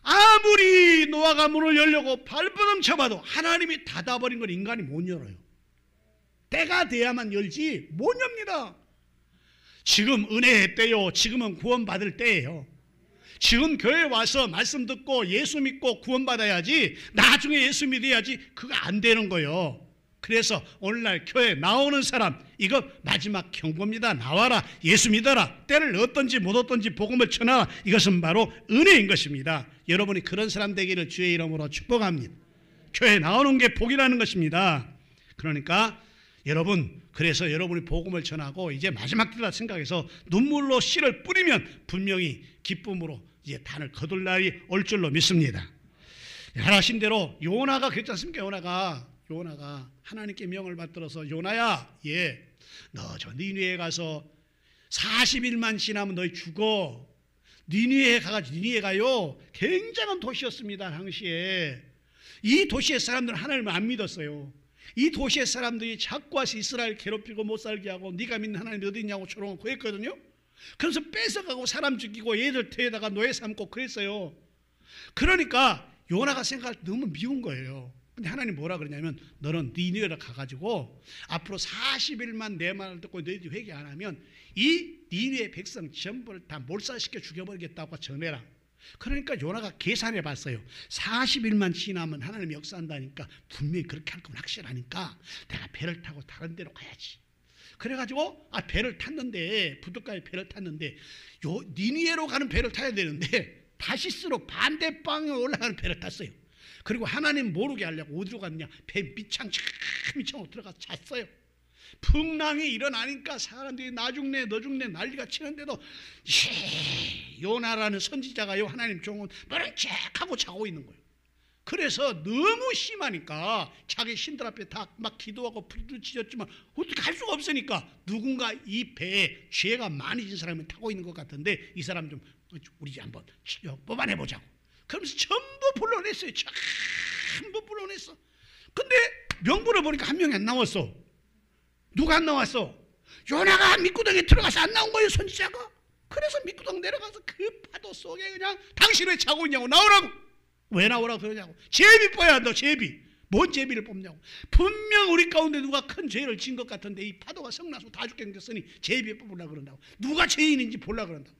아무리 노아가 문을 열려고 발버둥 쳐봐도 하나님이 닫아버린 걸 인간이 못 열어요. 때가 돼야만 열지 못 엽니다. 지금 은혜의 때요. 지금은 구원받을 때예요. 지금 교회에 와서 말씀 듣고 예수 믿고 구원받아야지 나중에 예수 믿어야지 그거 안 되는 거예요. 그래서 오늘날 교회에 나오는 사람 이거 마지막 경고입니다. 나와라 예수 믿어라. 때를 얻든지 못 얻든지 복음을 전하라. 이것은 바로 은혜인 것입니다. 여러분이 그런 사람 되기를 주의 이름으로 축복합니다. 교회에 나오는 게 복이라는 것입니다. 그러니까 여러분 그래서 여러분이 복음을 전하고 이제 마지막 때다 생각해서 눈물로 씨를 뿌리면 분명히 기쁨으로 이제 단을 거둘 날이 올 줄로 믿습니다. 잘하신 대로 요나가 그랬지 않습니까? 요나가 하나님께 명을 받들어서 요나야 너 저 니느웨에 가서 40일만 지나면 너희 죽어. 니느웨에 가가지고 니느웨가요 굉장한 도시였습니다. 당시에 이 도시의 사람들은 하나님을 안 믿었어요. 이 도시의 사람들이 자꾸 와서 이스라엘 괴롭히고 못 살게 하고 네가 믿는 하나님이 어디 있냐고 조롱을 구했거든요. 그래서 뺏어가고 사람 죽이고 얘들 태에다가 노예 삼고 그랬어요. 그러니까 요나가 생각할 때 너무 미운 거예요. 근데 하나님 뭐라 그러냐면 너는 니느웨로 가가지고 앞으로 40일만 내 말을 듣고 너희들이 회개 안 하면 이 니느웨 백성 전부를 다 몰살시켜 죽여버리겠다고 전해라. 그러니까 요나가 계산해 봤어요. 40일만 지나면 하나님이 역사한다니까 분명히 그렇게 할 건 확실하니까 내가 배를 타고 다른 데로 가야지. 그래가지고 배를 탔는데 부둣가에 배를 탔는데 요 니느웨로 가는 배를 타야 되는데 다시스로 반대방에 올라가는 배를 탔어요. 그리고 하나님 모르게 하려고 어디로 갔냐 배 밑창으로 들어가서 잤어요. 풍랑이 일어나니까 사람들이 나 죽네 너 죽네 난리가 치는데도 요나라는 선지자가요 하나님 종은 머리를 쫙 하고 자고 있는 거예요. 그래서 너무 심하니까 자기 신들 앞에 다 막 기도하고 부르짖었지만 어떻게 할 수가 없으니까 누군가 이 배에 죄가 많이 진 사람이 타고 있는 것 같은데 이 사람 좀 우리 한번 뽑아내보자고. 그러면서 전부 불러냈어요. 전부 불러냈어. 근데 명부를 보니까 한 명이 안 나왔어. 누가 안 나왔어? 요나가 미꾸덩이에 들어가서 안 나온 거예요, 선지자가. 그래서 미꾸덩 내려가서 그 파도 속에 그냥 당신 왜 자고 있냐고, 나오라고. 왜 나오라고 그러냐고. 제비 뽑아야 한다, 제비. 뭔 제비를 뽑냐고. 분명 우리 가운데 누가 큰 죄를 진 것 같은데 이 파도가 성나서 다 죽겠는데 제비 뽑으려고 그런다고. 누가 죄인인지 보려고 그런다고.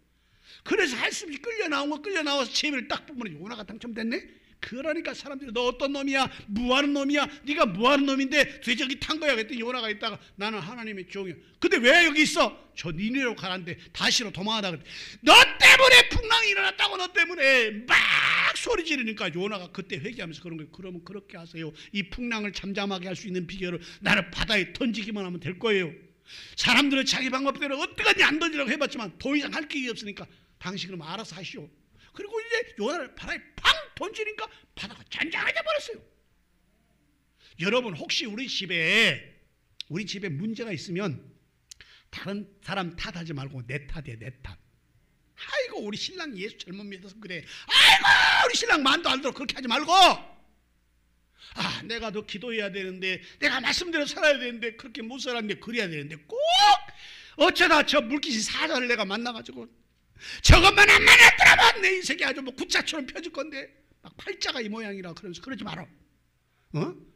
그래서 할 수 없이 끌려 나온 거, 끌려 나와서 제비를 딱 뽑으면 요나가 당첨됐네. 그러니까 사람들이 너 어떤 놈이야, 뭐하는 놈이야, 네가 뭐하는 놈인데 돼지저기 탄 거야 그랬더니 요나가 있다가 나는 하나님의 종이야. 근데 왜 여기 있어? 저 니네로 가라는데 다시로 도망하다 그랬더니 너 때문에 풍랑이 일어났다고. 너 때문에 막 소리 지르니까 요나가 그때 회개하면서 그런 거예요. 그러면 그렇게 하세요. 이 풍랑을 잠잠하게 할 수 있는 비결을 나는 바다에 던지기만 하면 될 거예요. 사람들은 자기 방법대로 어떡하니 안 던지라고 해봤지만 더 이상 할 길이 없으니까 당신 그럼 알아서 하시오. 그리고 이제 요나를 바다에 팡 던지니까 바다가 잔잔해져 버렸어요. 여러분 혹시 우리 집에 문제가 있으면 다른 사람 탓하지 말고 내 탓이야, 내 탓. 아이고 우리 신랑 예수 잘못 믿어서 그래. 아이고 우리 신랑 만도 안 들어. 그렇게 하지 말고, 아 내가 더 기도해야 되는데, 내가 말씀대로 살아야 되는데 그렇게 못 살았는데 그래야 되는데, 꼭 어쩌다 저 물귀신 사자를 내가 만나가지고 저것만 안 만났더라면 내 인생이 아주 뭐 구자처럼 펴질 건데 막 팔자가 이 모양이라. 그러면서 그러지 마라.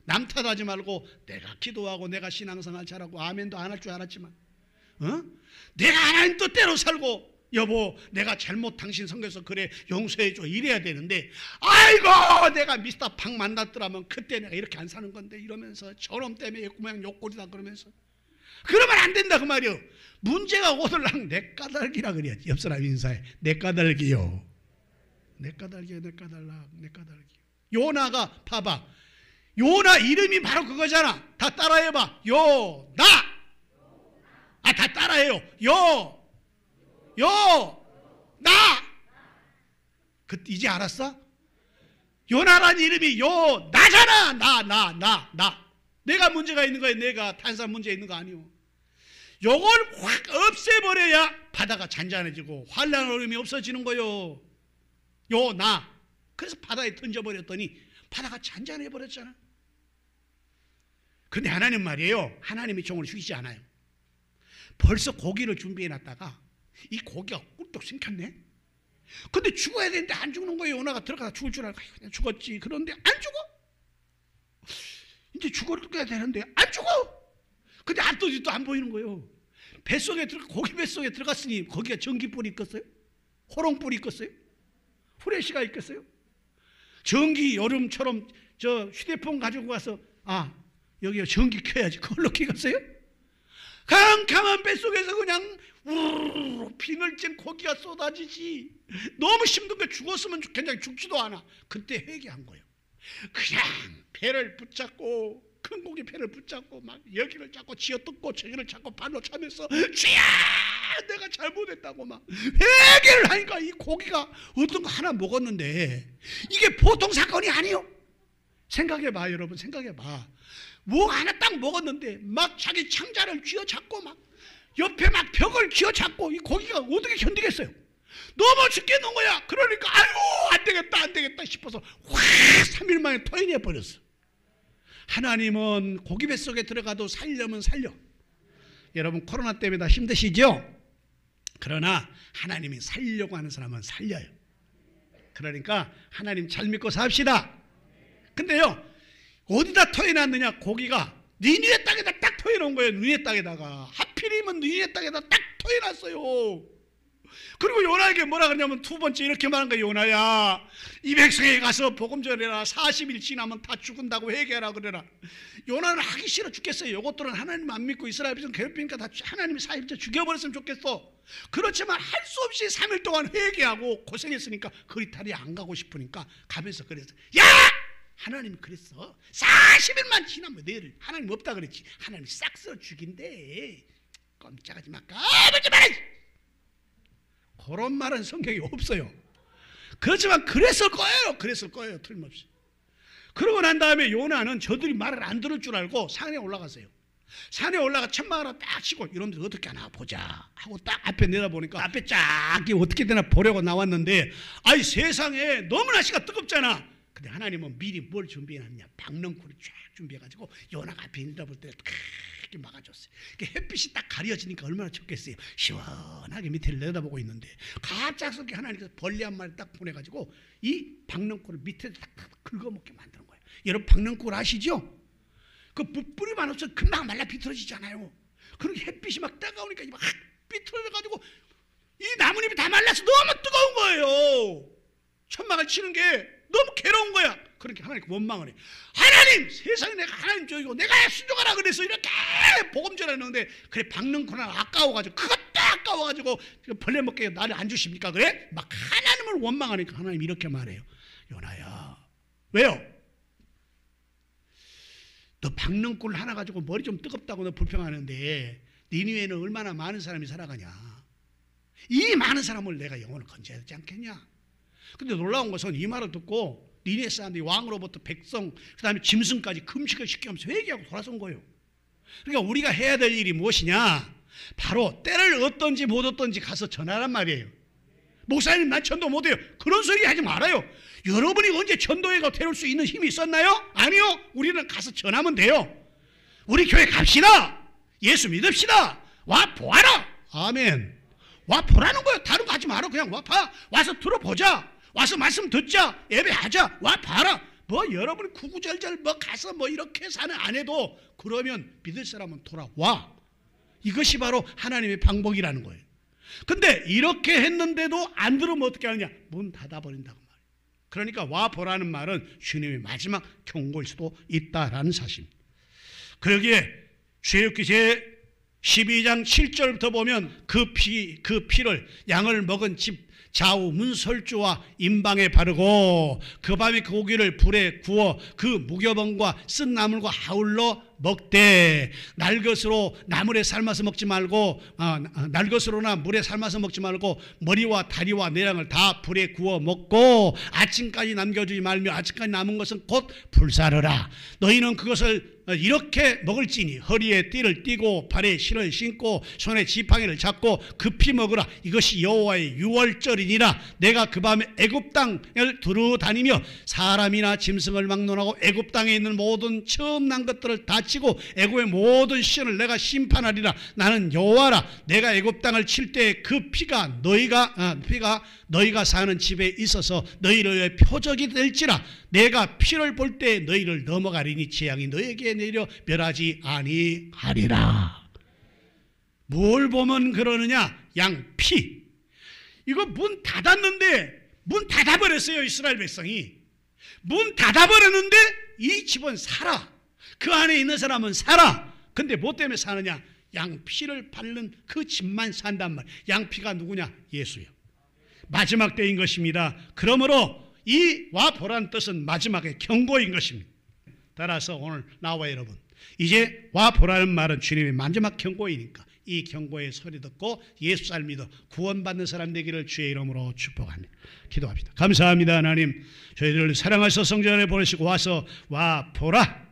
남 탓하지 말고 내가 기도하고 내가 신앙생활 잘하고 아멘도 안 할 줄 알았지만 내가 하나님 뜻대로 살고, 여보 내가 잘못 당신 섬겨서 그래 용서해줘 이래야 되는데, 아이고 내가 미스터 팍 만났더라면 그때 내가 이렇게 안 사는 건데 이러면서 저놈 때문에 모양 욕골이다 그러면서 그러면 안 된다 그 말이요. 문제가 오들랑 내 까닭이라 그래야지. 옆 사람 인사해. 내 까닭이요. 내 까닭이요. 내 까닭. 내 까닭이요. 요나가 봐봐. 요나 이름이 바로 그거잖아. 다 따라해봐. 요나. 아, 다 따라해요. 나. 이제 알았어? 요나란 이름이 나잖아. 나. 내가 문제가 있는 거야. 내가 탄산 문제 있는 거 아니오. 요걸 확 없애버려야 바다가 잔잔해지고 환난 얼음이 없어지는 거요. 요나. 그래서 바다에 던져버렸더니 바다가 잔잔해버렸잖아. 근데 하나님 말이에요. 하나님이 종을 죽이지 않아요. 벌써 고기를 준비해놨다가 이 고기가 꿀떡 생겼네. 근데 죽어야 되는데 안 죽는 거예요. 요나가 들어가다 죽을 줄 알고 그냥 죽었지. 그런데 안 죽어. 이제 죽어야 되는데 안 죽어. 근데 앞뒤도 안 보이는 거예요. 고기 뱃속에 들어갔으니 거기가 전기불이 있겠어요? 호롱불이 있겠어요? 후레쉬가 있겠어요? 전기 여름처럼 저 휴대폰 가지고 가서 여기 전기 켜야지 그걸로 켜겠어요? 캄캄한 뱃속에서 그냥 우르르 비늘 찐 고기가 쏟아지지. 너무 힘든 게 죽었으면 굉장히 죽지도 않아. 그때 회개한 거예요. 그냥 배를 붙잡고 큰 고기 배를 붙잡고 막 여기를 잡고 쥐어뜯고 저기를 잡고 발로 차면서 쥐야 내가 잘못했다고 막 회개를 하니까 이 고기가 어떤 거 하나 먹었는데 이게 보통 사건이 아니요. 생각해봐 여러분. 생각해봐. 뭐 하나 딱 먹었는데 막 자기 창자를 쥐어잡고 막 옆에 막 벽을 쥐어잡고 이 고기가 어떻게 견디겠어요? 너무 죽겠는 거야. 그러니까 아이고 안 되겠다 싶어서 확 3일 만에 토해내 버렸어. 하나님은 고기 뱃속에 들어가도 살려면 살려. 여러분 코로나 때문에 다 힘드시죠? 그러나 하나님이 살려고 하는 사람은 살려요. 그러니까 하나님 잘 믿고 삽시다. 근데요 어디다 토해놨느냐. 고기가 니네 땅에다 딱 토해놓은 거예요. 니네 땅에다가. 하필이면 니네 땅에다 딱 토해놨어요. 그리고 요나에게 뭐라 그러냐면 두 번째 이렇게 말한 거예요. 요나야 이 백성에 가서 복음 전해라. 40일 지나면 다 죽은다고 회개하라 그래라. 요나는 하기 싫어 죽겠어요. 요것들은 하나님 안 믿고 이스라엘 백성 괴롭히니까 다 하나님이 4일째 죽여버렸으면 좋겠어. 그렇지만 할 수 없이 3일 동안 회개하고 고생했으니까 그리탈이 안 가고 싶으니까 가면서 그랬어. 야! 하나님이 그랬어. 40일만 지나면 너희를 하나님 없다 그랬지. 하나님이 싹 쓸어 죽인대. 꼼짝하지 마. 까불지 마라. 그런 말은 성경에 없어요. 그렇지만 그랬을 거예요. 틀림없이. 그러고 난 다음에 요나는 저들이 말을 안 들을 줄 알고 산에 올라갔어요. 산에 올라가 천막 하나 딱 치고 이놈들 어떻게 하나 보자 하고 딱 앞에 내다보니까 앞에 쫙 어떻게 되나 보려고 나왔는데 아이 세상에 너무 날씨가 뜨겁잖아. 근데 하나님은 미리 뭘 준비해놨냐. 박넝쿨을 쫙 준비해가지고 요나가 앞에 내다볼 때 이렇게 막아줬어요. 햇빛이 딱 가려지니까 얼마나 좋겠어요. 시원하게 밑에를 내다보고 있는데 갑작스럽게 하나님께서 벌레 한 마리 딱 보내가지고 이 박넝쿨을 밑에 딱 긁어먹게 만드는 거예요. 여러분 박넝쿨 아시죠? 그 뿌리만 없어 금방 말라 비틀어지잖아요. 그렇게 햇빛이 막 따가우니까 막 비틀어져가지고 이 나뭇잎이 다 말라서 너무 뜨거운 거예요. 천막을 치는 게 너무 괴로운 거야. 그렇게 하나님께 원망을 해. 하나님, 세상에 내가 하나님 쪽이고 내가 순종하라 그래서 이렇게 복음 전했는데 그래 박넝쿨은 아까워가지고 그것도 아까워가지고 벌레 먹게 나를 안 주십니까? 그래? 막 하나님을 원망하니까 하나님 이렇게 말해요. 요나야, 왜요? 너 박넝쿨 하나 가지고 머리 좀 뜨겁다고 너 불평하는데 니느웨는 얼마나 많은 사람이 살아가냐. 이 많은 사람을 내가 영혼을 건져야 되지 않겠냐. 근데 놀라운 것은 이 말을 듣고 니느웨 사람들이 왕으로부터 백성 그 다음에 짐승까지 금식을 시키면서 회개하고 돌아선 거예요. 그러니까 우리가 해야 될 일이 무엇이냐, 바로 때를 얻든지 못 얻든지 가서 전하란 말이에요. 목사님 난 전도 못해요, 그런 소리 하지 말아요. 여러분이 언제 전도회 가 데울 수 있는 힘이 있었나요? 아니요. 우리는 가서 전하면 돼요. 우리 교회 갑시다. 예수 믿읍시다. 와 보아라. 아멘. 와 보라는 거예요. 다른 거 하지 마라. 그냥 와 봐. 와서 들어보자. 와서 말씀 듣자. 예배하자. 와 봐라. 뭐 여러분이 구구절절 뭐 가서 뭐 이렇게 사는 안 해도 그러면 믿을 사람은 돌아와. 이것이 바로 하나님의 방법이라는 거예요. 근데 이렇게 했는데도 안 들으면 어떻게 하느냐, 문 닫아버린다고 말이에요. 그러니까 와 보라는 말은 주님의 마지막 경고일 수도 있다라는 사실입니다. 그러기에 출애굽기 제 12장 7절부터 보면 그 피를 양을 먹은 집 좌우 문설주와 임방에 바르고 그 밤에 그 고기를 불에 구워 그 무교병과 쓴 나물과 아울러 먹되 날것으로 나물에 삶아서 먹지 말고 날것으로나 물에 삶아서 먹지 말고 머리와 다리와 내장을 다 불에 구워 먹고 아침까지 남겨주지 말며 아침까지 남은 것은 곧 불사르라. 너희는 그것을 이렇게 먹을지니 허리에 띠를 띠고 발에 실을 신고 손에 지팡이를 잡고 급히 먹으라. 이것이 여호와의 유월절이니라. 내가 그 밤에 애굽 땅을 두루 다니며 사람이나 짐승을 막론하고 애굽 땅에 있는 모든 처음 난 것들을 다 치고 애굽의 모든 시온을 내가 심판하리라. 나는 여호와라. 내가 애굽 땅을 칠 때 그 피가 너희가 사는 집에 있어서 너희를 위해 표적이 될지라. 내가 피를 볼 때 너희를 넘어가리니 재앙이 너희에게 내려 멸하지 아니하리라. 뭘 보면 그러느냐, 양피. 이거 문 닫았는데 문 닫아버렸어요. 이스라엘 백성이 문 닫아버렸는데 이 집은 살아. 그 안에 있는 사람은 살아. 근데 뭐 때문에 사느냐, 양피를 바른 그 집만 산단 말이에요. 양피가 누구냐, 예수요. 마지막 때인 것입니다. 그러므로 이 와 보라는 뜻은 마지막의 경고인 것입니다. 따라서 오늘 나와 여러분, 이제 와 보라는 말은 주님의 마지막 경고이니까 이 경고의 소리 듣고 예수 잘 믿어 구원받는 사람 되기를 주의 이름으로 축복합니다. 기도합시다. 감사합니다. 하나님, 저희들을 사랑하셔서 성전 안에 보내시고 와서 와 보라.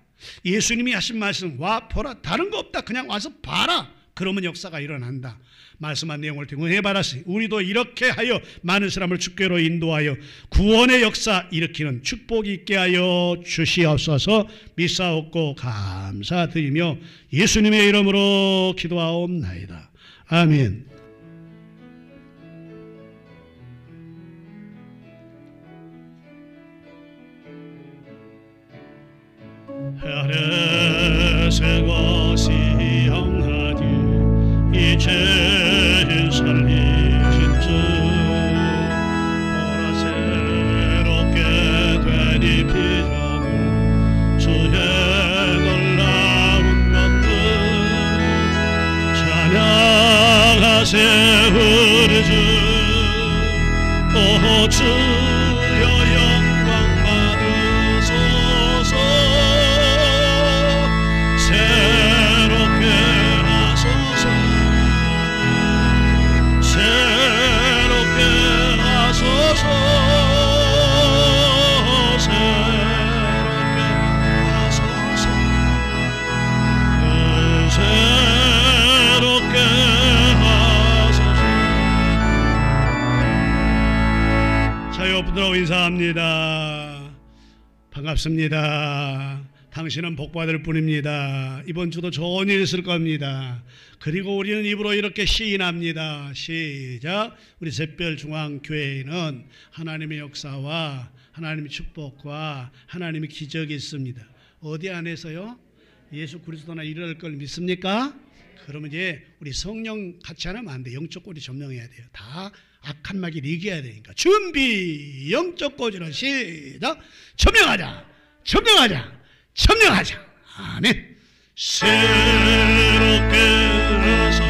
예수님이 하신 말씀 와 보라. 다른 거 없다. 그냥 와서 봐라. 그러면 역사가 일어난다. 말씀한 내용을 등원해 받았으니 우리도 이렇게 하여 많은 사람을 주께로 인도하여 구원의 역사 일으키는 축복이 있게 하여 주시옵소서. 믿사옵고 감사드리며 예수님의 이름으로 기도하옵나이다. 아멘. 헤아레세 것이 영하디 이제 살리신 주 보라 새롭게 된 이 피조물 주의 놀라운 것들 찬양하세 우리 주. 오 주여 영광 받으소서. 새롭게 하소서. 새롭게 하소서. 새롭게 하소서. 새롭게 하소서. 자, 여러분들하고 인사합니다. 반갑습니다. 당신은 복받을 뿐입니다. 이번 주도 좋은 일 있을 겁니다. 그리고 우리는 입으로 이렇게 시인합니다. 시작. 우리 샛별중앙교회에는 하나님의 역사와 하나님의 축복과 하나님의 기적이 있습니다. 어디 안에서요? 예수 그리스도나 이럴 걸 믿습니까? 그러면 이제 우리 성령 같이 하면 안 돼. 영적 고리 점령해야 돼요. 다 악한 마귀를 이겨야 되니까. 준비. 영적 고지로 시작. 점령하자. 점령하자. 점령하자. 아멘. 새롭게 하소서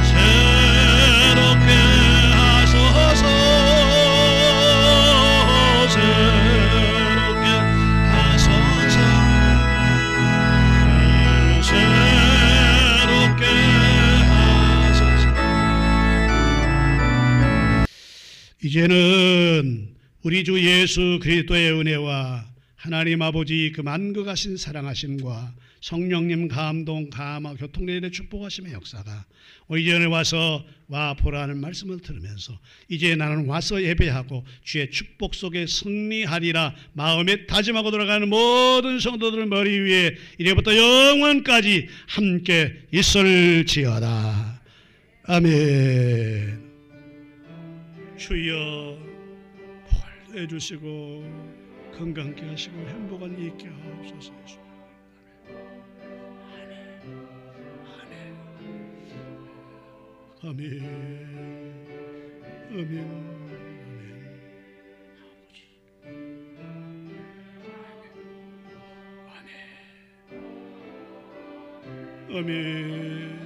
새롭게 하소서 새롭게 하소서 새롭게 하소서. 이제는 우리 주 예수 그리스도의 은혜와 하나님 아버지 그 만극하신 사랑하심과 성령님 감동, 감화, 교통례일의 축복하심의 역사가 이전에 와서 와 보라는 말씀을 들으면서 이제 나는 와서 예배하고 주의 축복 속에 승리하리라 마음에 다짐하고 돌아가는 모든 성도들 머리 위에 이제부터 영원까지 함께 있을지어다. 아멘. 주여 복을 내주시고 건강케 하시고 행복한 일 있게 하옵소서. 아멘. 아멘. 아멘. 아멘. 아멘.